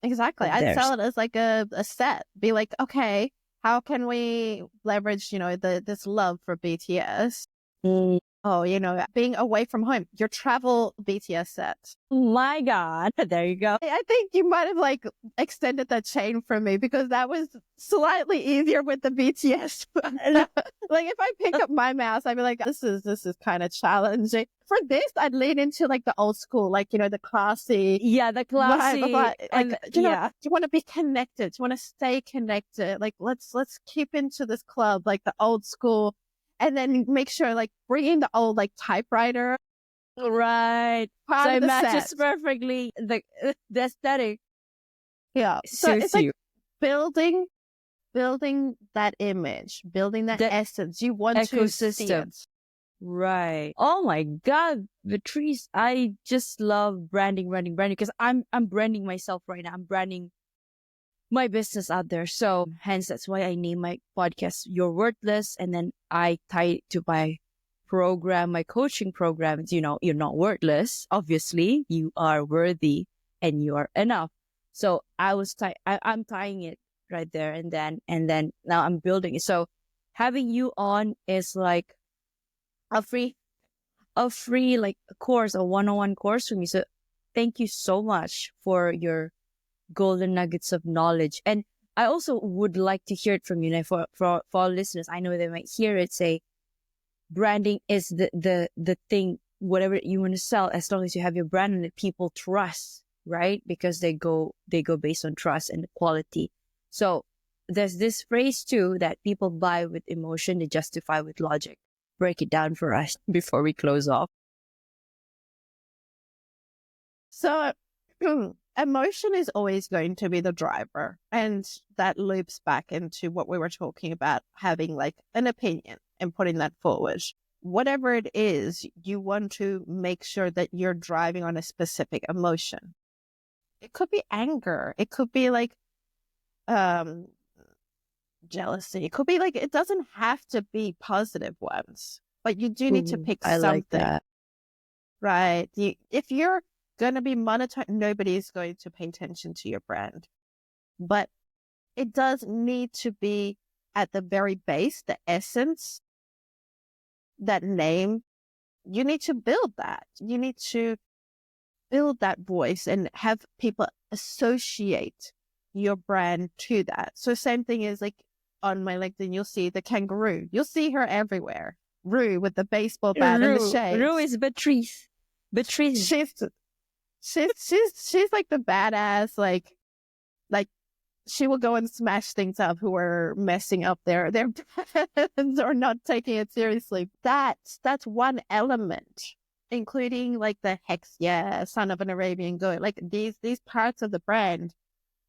Exactly. I'd sell it as like a set. Be like, okay, how can we leverage, this love for BTS? Oh, being away from home, your travel BTS set. My God. There you go. I think you might have like extended that chain for me because that was slightly easier with the BTS. Like if I pick up my mouse, I'd be like, this is kind of challenging. For this, I'd lean into like the old school, like, the classy. Yeah, the classy. You want to be connected. You want to stay connected. Like, let's keep into this club, like the old school. And then make sure, like, bring in the old, like, typewriter. Right. So it matches perfectly the aesthetic. Yeah. So it's like building that image, building that essence. You want to see it. Right. Oh my God, Beatrice, I just love branding because I'm branding myself right now. I'm branding my business out there. So hence that's why I name my podcast You're Worthless, and then I tie it to my program, my coaching programs. You're not worthless. Obviously, you are worthy and you are enough. So I'm tying it right there, and then now I'm building it. So having you on is like a free like course, a one-on-one course for me. So thank you so much for your golden nuggets of knowledge. And I also would like to hear it from you. For our listeners, I know they might hear it say branding is the thing whatever you want to sell, as long as you have your brand and people trust, right? Because they go based on trust and quality. So there's this phrase too that people buy with emotion, they justify with logic. Break it down for us before we close off. So emotion is always going to be the driver. And that loops back into what we were talking about, having like an opinion and putting that forward. Whatever it is, you want to make sure that you're driving on a specific emotion. It could be anger. It could be like jealousy. It could be like, it doesn't have to be positive ones, but you do need to pick I something. like that. Right. If you're going to be monetized, nobody's going to pay attention to your brand. But it does need to be at the very base, the essence, that name. You need to build that. You need to build that voice and have people associate your brand to that. So same thing is like on my LinkedIn, you'll see the kangaroo. You'll see her everywhere. Rue with the baseball bat and the shades. Rue is Beatrice. Beatrice. She's like the badass, like she will go and smash things up who are messing up their brands or not taking it seriously. That's one element, including like the hex, son of an Arabian goat, like these parts of the brand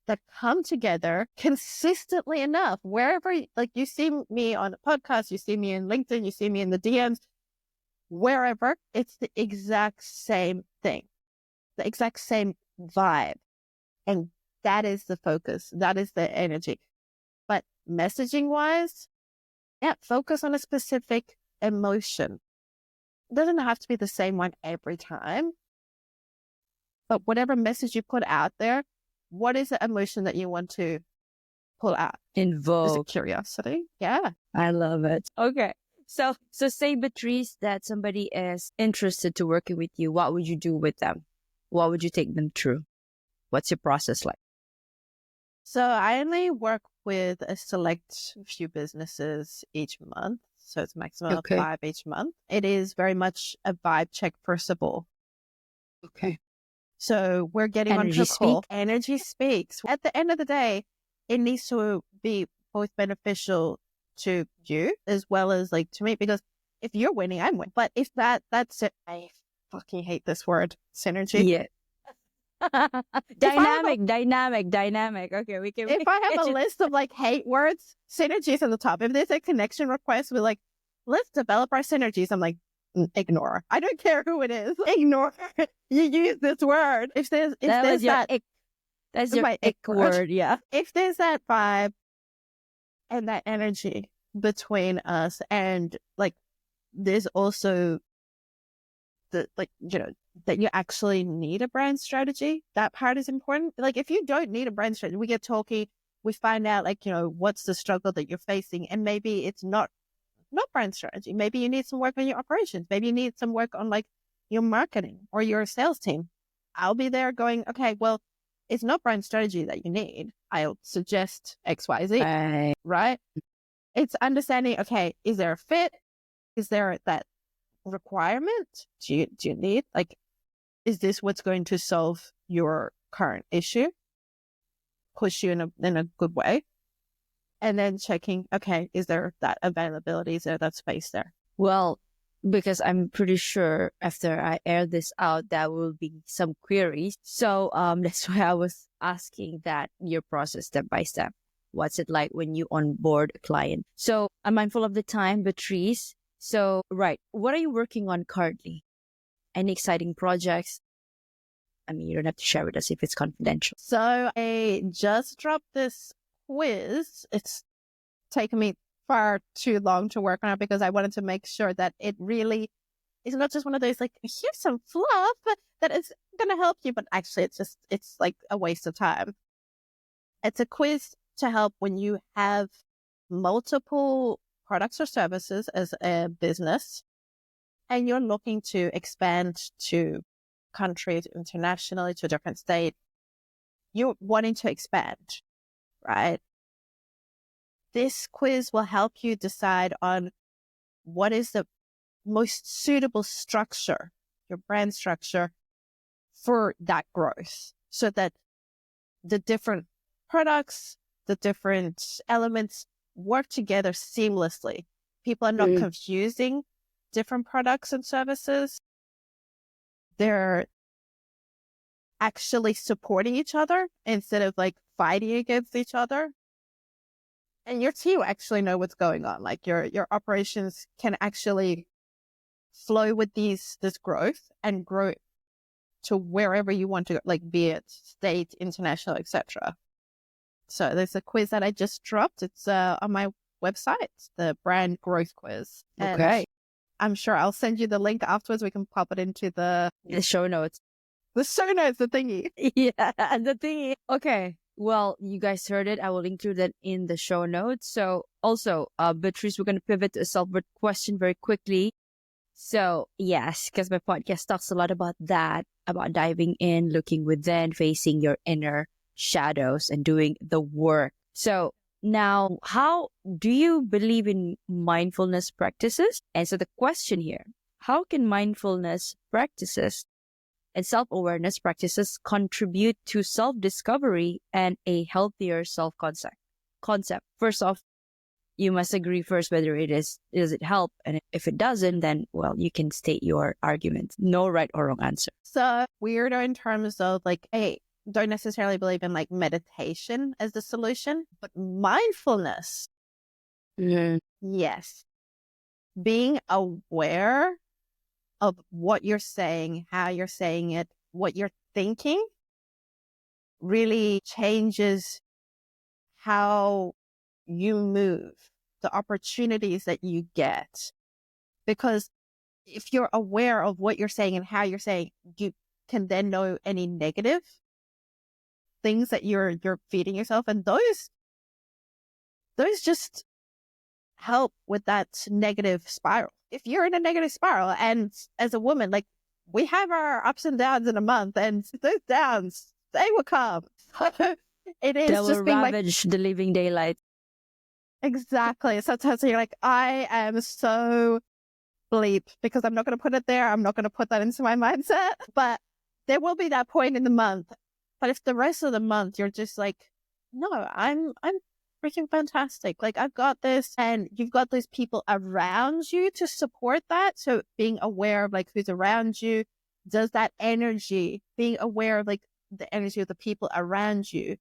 that come together consistently enough. Wherever, like you see me on a podcast, you see me in LinkedIn, you see me in the DMs, wherever, it's the exact same thing, the exact same vibe. And that is the focus. That is the energy. But messaging wise, focus on a specific emotion. It doesn't have to be the same one every time. But whatever message you put out there, what is the emotion that you want to pull out? Invoke. Is it curiosity? Yeah. I love it. Okay. So say, Beatrice, that somebody is interested to working with you. What would you do with them? What would you take them through? What's your process like? So I only work with a select few businesses each month. So it's a maximum of 5 each month. It is very much a vibe check, first of all. Okay. So we're getting Energy onto a call. speak? Energy speaks. At the end of the day, it needs to be both beneficial to you as well as like to me, because if you're winning, I'm winning. But if that's it, I fucking hate this word, synergy. Yeah. Dynamic. Okay, we can. If I have a list of like hate words, synergy is on the top. If there's a connection request, we're like, let's develop our synergies. I'm like, ignore. I don't care who it is. Ignore. You use this word. If there's that ick. That's your ick word. Yeah. If there's that vibe and that energy between us, and like there's also the that you actually need a brand strategy. That part is important. Like if you don't need a brand strategy, we get talky, we find out like, what's the struggle that you're facing, and maybe it's not brand strategy. Maybe you need some work on your operations. Maybe you need some work on like your marketing or your sales team. I'll be there going, okay, well, it's not brand strategy that you need. I'll suggest XYZ, right? It's understanding, okay, is there a fit? Is there that requirement? Do you need, like, is this what's going to solve your current issue? Push you in a good way? And then checking, okay, is there that availability? Is there that space there? Well, because I'm pretty sure after I air this out, there will be some queries. So that's why I was asking that your process step by step. What's it like when you onboard a client? So I'm mindful of the time, Beatrice. So, right, what are you working on currently? Any exciting projects? I mean, you don't have to share with us if it's confidential. So I just dropped this quiz. It's taken me far too long to work on it because I wanted to make sure that it really is not just one of those like, here's some fluff that is going to help you, but actually it's like a waste of time. It's a quiz to help when you have multiple products or services as a business and you're looking to expand to countries, internationally, to a different state. You're wanting to expand, right? This quiz will help you decide on what is the most suitable structure your brand structure for that growth so that the different products, the different elements work together seamlessly. People are not confusing different products and services. They're actually supporting each other instead of like fighting against each other. And your team actually know what's going on. Like your operations can actually flow with this growth and grow to wherever you want to go, like be it state, international, etc. So there's a quiz that I just dropped. It's on my website, the brand growth quiz. And Okay. I'm sure I'll send you the link afterwards. We can pop it into the show notes. The show notes, the thingy. Yeah, the thingy. Okay. Well, you guys heard it. I will include that in the show notes. So also, Beatrice, we're going to pivot to a self-worth question very quickly. So yes, because my podcast talks a lot about that, about diving in, looking within, facing your inner shadows and doing the work. So now, how do you believe in mindfulness practices? And so the question here, how can mindfulness practices and self-awareness practices contribute to self-discovery and a healthier self-concept? First off, you must agree first whether does it help? And if it doesn't, then, well, you can state your argument. No right or wrong answer. So weirdo in terms of like, hey, don't necessarily believe in like meditation as the solution, but mindfulness. Yes. Being aware of what you're saying, how you're saying it, what you're thinking really changes how you move, the opportunities that you get. Because if you're aware of what you're saying and how you're saying, you can then know any negative things that you're feeding yourself. And those just help with that negative spiral. If you're in a negative spiral, and as a woman, like we have our ups and downs in a month, and those downs, they will come. It is That just will being ravage the living daylight. Exactly. Sometimes you're like, I am so bleep because I'm not going to put it there. I'm not going to put that into my mindset. But there will be that point in the month. But if the rest of the month you're just like, no, I'm freaking fantastic. Like I've got this, and you've got those people around you to support that. So being aware of like who's around you, does that energy, being aware of like the energy of the people around you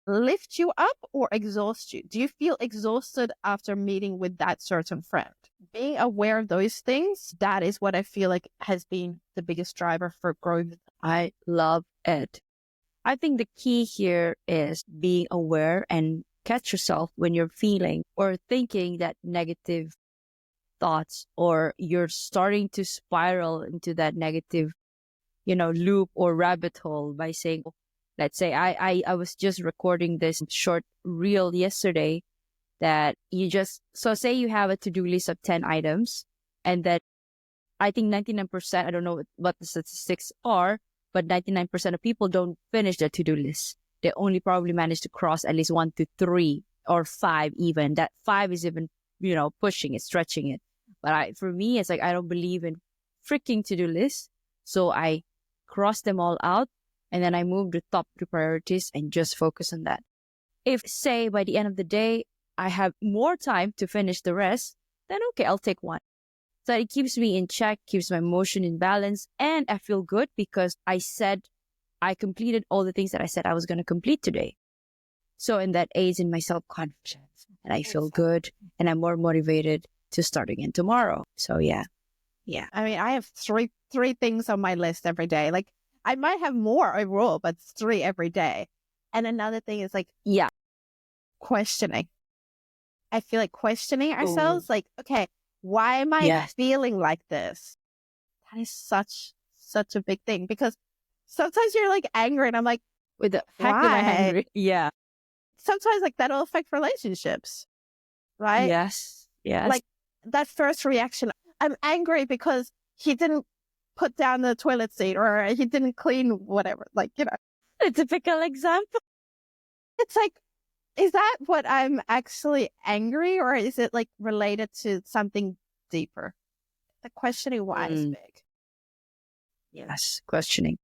lift you up or exhaust you? Do you feel exhausted after meeting with that certain friend? Being aware of those things, that is what I feel like has been the biggest driver for growth. I love it. I think the key here is being aware and catch yourself when you're feeling or thinking that negative thoughts, or you're starting to spiral into that negative, loop or rabbit hole by saying, let's say I was just recording this short reel yesterday that so say you have a to-do list of 10 items, and that I think 99%, I don't know what the statistics are, but 99% of people don't finish their to-do list. They only probably manage to cross at least 1 to 3 or 5 even. That 5 is even, pushing it, stretching it. But for me, it's like, I don't believe in freaking to-do lists. So I cross them all out, and then I move the top 2 priorities and just focus on that. If, say, by the end of the day, I have more time to finish the rest, then okay, I'll take 1. So it keeps me in check, keeps my emotion in balance, and I feel good because I completed all the things that I said I was going to complete today. So, and that aids in my self-confidence, and I feel good, and I'm more motivated to start again tomorrow. So yeah. I mean, I have three things on my list every day. Like I might have more overall, but it's 3 every day. And another thing is like, questioning. I feel like questioning ourselves, like, okay, why am I feeling like this? That is such a big thing, because sometimes you're like angry, and I'm like, with the fact that I'm angry. Yeah. Sometimes like that'll affect relationships, right? Yes. Like that first reaction, I'm angry because he didn't put down the toilet seat, or he didn't clean whatever. Like, a typical example. It's like, is that what I'm actually angry, or is it like related to something deeper? The questioning why is big. Yes, questioning.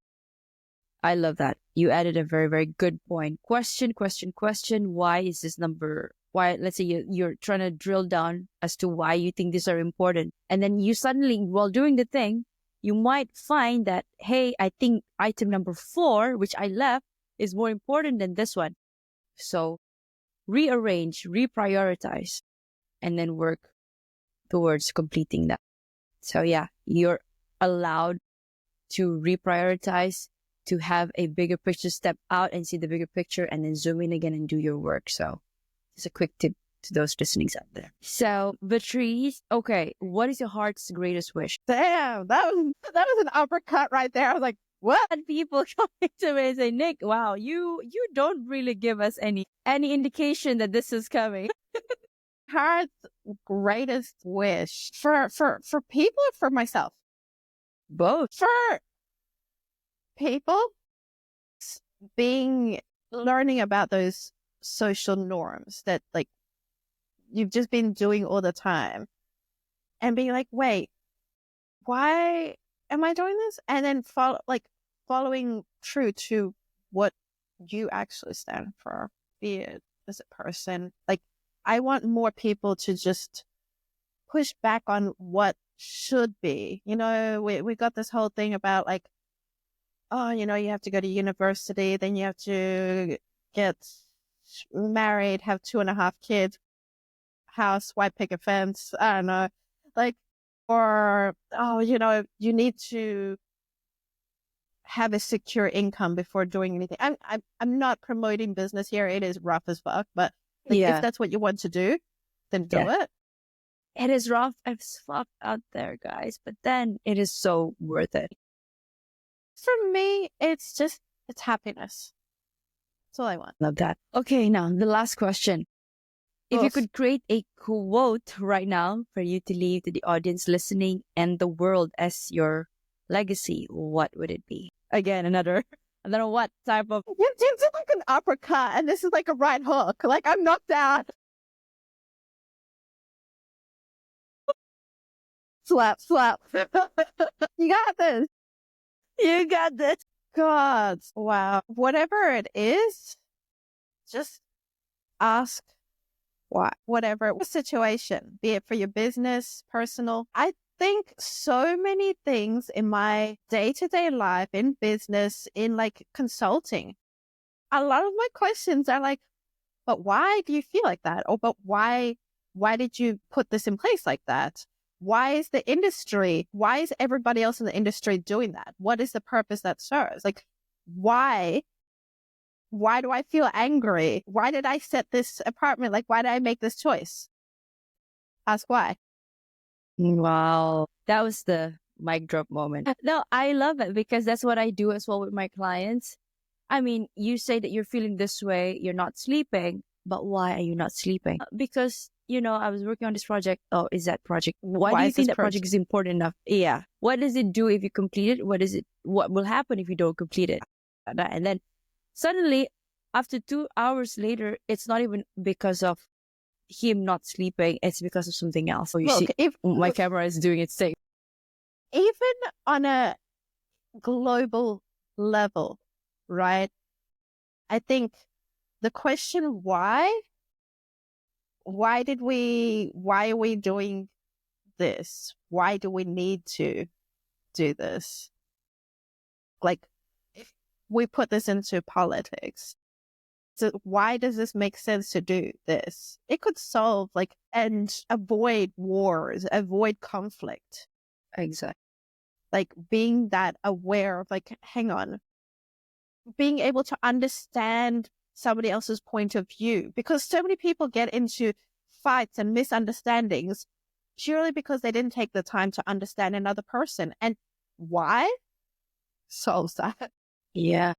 I love that. You added a very, very good point. Question, question, question. Why is this number? Why, let's say you're trying to drill down as to why you think these are important. And then you suddenly, while doing the thing, you might find that, hey, I think item number 4, which I left, is more important than this one. So rearrange, reprioritize, and then work towards completing that. So yeah, you're allowed to reprioritize, to have a bigger picture, step out and see the bigger picture, and then zoom in again and do your work. So just a quick tip to those listenings out there. So Beatrice, okay, what is your heart's greatest wish? Damn, that was an uppercut right there. I was like, what? And people coming to me and say, Nick, wow, you don't really give us any indication that this is coming. Heart's greatest wish for people or for myself? Both. For people, learning about those social norms that like you've just been doing all the time and being like, wait, why am I doing this? And then following true to what you actually stand for, be it as a person. Like, I want more people to just push back on what should be. You know, we got this whole thing about like, oh, you know, you have to go to university, then you have to get married, have 2.5 kids, house, white picket fence. I don't know. Like, or, oh, you know, you need to have a secure income before doing anything. I'm not promoting business here. It is rough as fuck, but like, if that's what you want to do, then do it. It is rough as fuck out there, guys, but then it is so worth it. For me, it's happiness. That's all I want. Love that. Okay, now the last question. If you could create a quote right now for you to leave to the audience listening and the world as your legacy, what would it be? Again, another what type of... You did like an uppercut, and this is like a right hook. Like, I'm knocked out. Slap, slap. You got this. You got this. God, wow. Whatever it is, just ask why. Whatever situation, be it for your business, personal. I think so many things in my day-to-day life, in business, in like consulting, a lot of my questions are like, but why do you feel like that? Or, but why did you put this in place like that? Why is everybody else in the industry doing that? What is the purpose that serves? Like, why do I feel angry? Why did I set this apartment? Like, why did I make this choice? Ask why. Wow. That was the mic drop moment. No, I love it because that's what I do as well with my clients. I mean, you say that you're feeling this way, you're not sleeping, but why are you not sleeping? Because, you know, I was working on this project. Oh, is that project? Why do you think that project is important enough? Yeah. What does it do if you complete it? What will happen if you don't complete it? And then suddenly, after 2 hours later, it's not even because of him not sleeping. It's because of something else. So you see, if my camera is doing its thing. Even on a global level, right? I think the question why are we doing this? Why do we need to do this? Like, if we put this into politics, so why does this make sense to do this? It could solve and avoid wars, avoid conflict. Exactly. Like, being that aware of hang on, being able to understand somebody else's point of view, because so many people get into fights and misunderstandings purely because they didn't take the time to understand another person. And why? Solves that. Yeah. I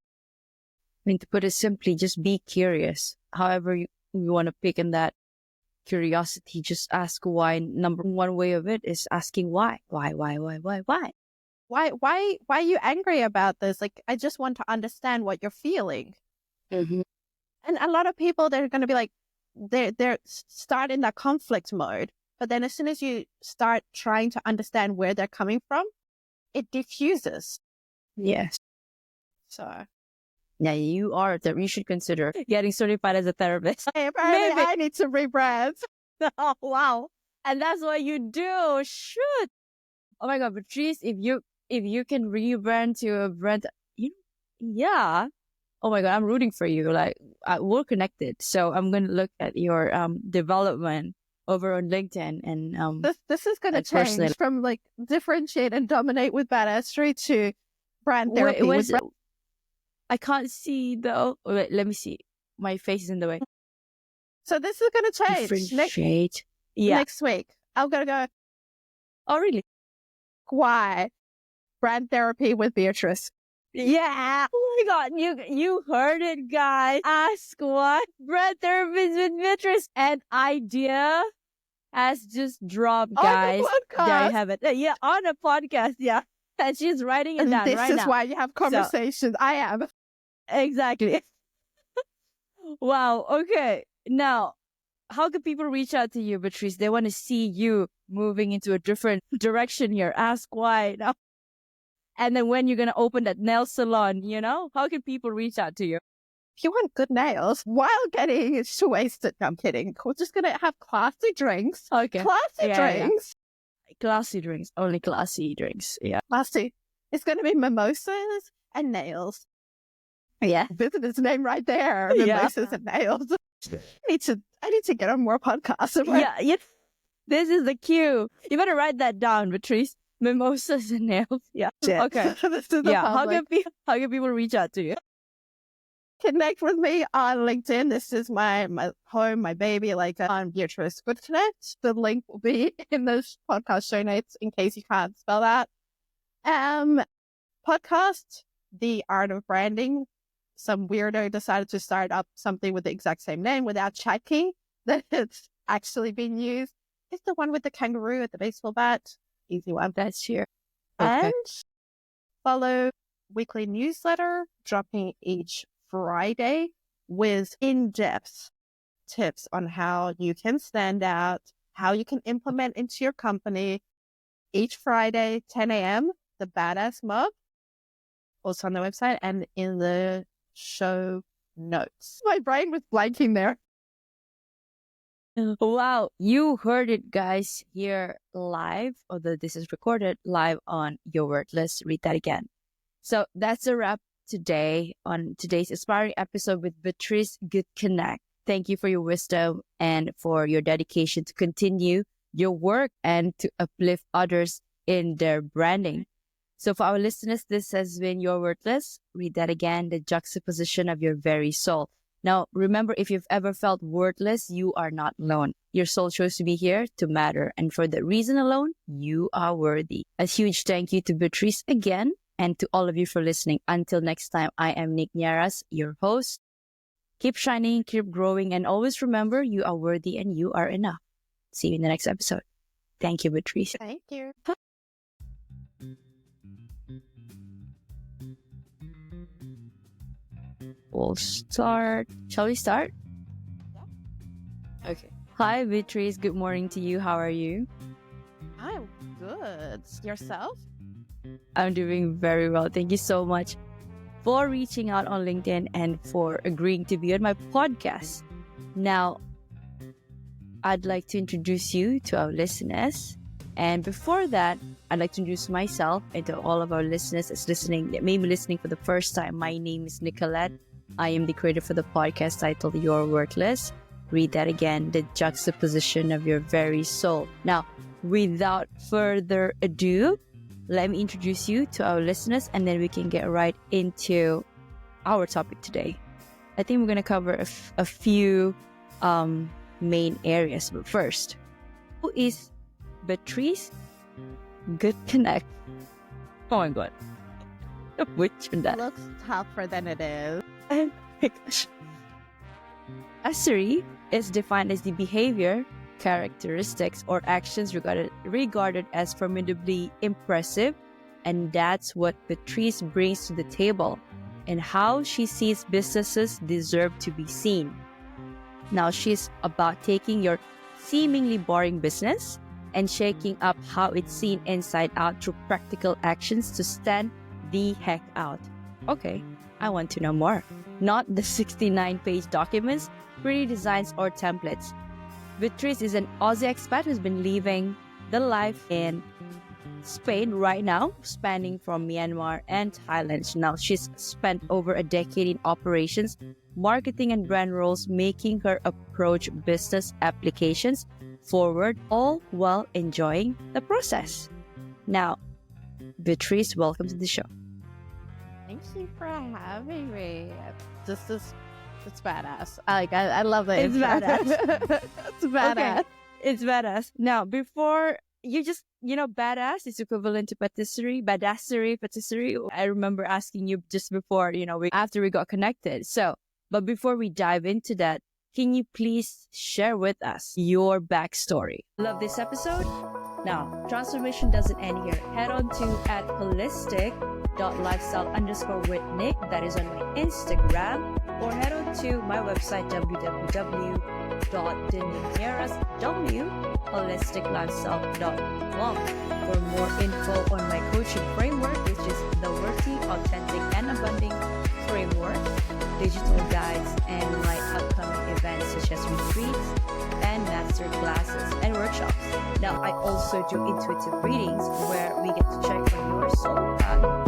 mean, to put it simply, just be curious. However you want to pick in that curiosity, just ask why. Number one way of it is asking why. Why? Why are you angry about this? Like, I just want to understand what you're feeling. Mm-hmm. And a lot of people, they're going to be they're start in that conflict mode. But then as soon as you start trying to understand where they're coming from, it diffuses. Yes. So Yeah, you are. You should consider getting certified as a therapist. hey, apparently Maybe. I need to rebrand. Oh, wow. And that's what you do. Shoot. Oh my God, Patrice, if you can rebrand to a brand, yeah. Oh my God, I'm rooting for you. Like, we're connected. So I'm going to look at your development over on LinkedIn and This is going to personally. change from like differentiate and dominate with badassery to brand therapy. Wait, I can't see though. Wait, let me see. My face is in the way. So this is going to change Differentiate. Yeah. next week. I'm going to go, Oh, really? why? Brand therapy with Beatrice. Yeah. Oh my God. You heard it, guys. Ask what? Brand therapies with Beatrice. An idea has just dropped, guys. On the podcast. There you have it. Yeah, on a podcast. Yeah. And she's writing it And down this right is now. why you have conversations. I am. Exactly. Wow. Okay. Now, how can people reach out to you, Beatrice? They want to see you moving into a different direction here. Ask why now. And then when you're going to open that nail salon, how can people reach out to you? If you want good nails while getting wasted, no, I'm kidding. We're just going to have classy drinks. Okay. Classy drinks. Classy drinks. Only classy drinks. Yeah. Classy. It's going to be mimosas and nails. Yeah. Business name right there. Yeah. Mimosas and nails. I need to get on more podcasts. Yeah. This is the cue. You better write that down, Beatrice. Mimosas and nails. Yeah. Okay. This is Yeah. How can people reach out to you? Connect with me on LinkedIn. This is my home, my baby, on Beatrice Gutknecht. The link will be in the podcast show notes in case you can't spell that. Podcast, The Art of Branding. Some weirdo decided to start up something with the exact same name without checking that it's actually being used. It's the one with the kangaroo at the baseball bat. Easy one. That's here. Okay. And follow weekly newsletter dropping each Friday with in-depth tips on how you can stand out, how you can implement into your company. Each Friday, 10 a.m., the Badass Mug, also on the website and in the show notes. My brain was blanking there. Wow, you heard it, guys, here live, although this is recorded live on Your Word. Let's read that again. So that's a wrap today on today's inspiring episode with Beatrice Gutknecht. Thank you for your wisdom and for your dedication to continue your work and to uplift others in their branding. So for our listeners, this has been Your Wordless. Read that again, the juxtaposition of your very soul. Now, remember, if you've ever felt worthless, you are not alone. Your soul chose to be here to matter. And for that reason alone, you are worthy. A huge thank you to Beatrice again and to all of you for listening. Until next time, I am Nick Nieras, your host. Keep shining, keep growing, and always remember you are worthy and you are enough. See you in the next episode. Thank you, Beatrice. Thank you. We'll start. Shall we start? Yeah. Okay. Hi, Beatrice. Good morning to you. How are you? I'm good. Yourself? I'm doing very well. Thank you so much for reaching out on LinkedIn and for agreeing to be on my podcast. Now, I'd like to introduce you to our listeners. And before that, I'd like to introduce myself and to all of our listeners that's listening, that may be listening for the first time. My name is Nicolette. I am the creator for the podcast titled You're Worthless. Read that again, the juxtaposition of your very soul. Now, without further ado, let me introduce you to our listeners and then we can get right into our topic today. I think we're going to cover a few main areas. But first, who is Beatrice Gutknecht? Oh my God. Which one that? Looks tougher than it is. Oh my gosh. Mastery is defined as the behavior, characteristics, or actions regarded as formidably impressive, and that's what Beatrice brings to the table and how she sees businesses deserve to be seen. Now she's about taking your seemingly boring business and shaking up how it's seen inside out through practical actions to stand the heck out. Okay, I want to know more. Not the 69-page documents, pretty designs, or templates. Beatrice is an Aussie expat who's been living the life in Spain right now, spanning from Myanmar and Thailand. Now, she's spent over a decade in operations, marketing, and brand roles, making her approach business applications forward, all while enjoying the process. Now, Beatrice, welcome to the show. Thank you for having me. It's badass. I love it. It's badass. It's badass. Okay. It's badass. Now, before you just, badass is equivalent to patisserie, patisserie. I remember asking you just before, after we got connected. So, but before we dive into that, can you please share with us your backstory? Love this episode? Now, transformation doesn't end here. Head on to @holistic.lifestyle_with_Nick. That is on my Instagram. Or head on to my website, www.denigneraswholisticlifestyle.com for more info on my coaching framework, which is the Worthy, Authentic, and Abundant Framework, digital guides, and my upcoming events such as retreats and master classes and workshops. Now, I also do intuitive readings where we get to check on your soul path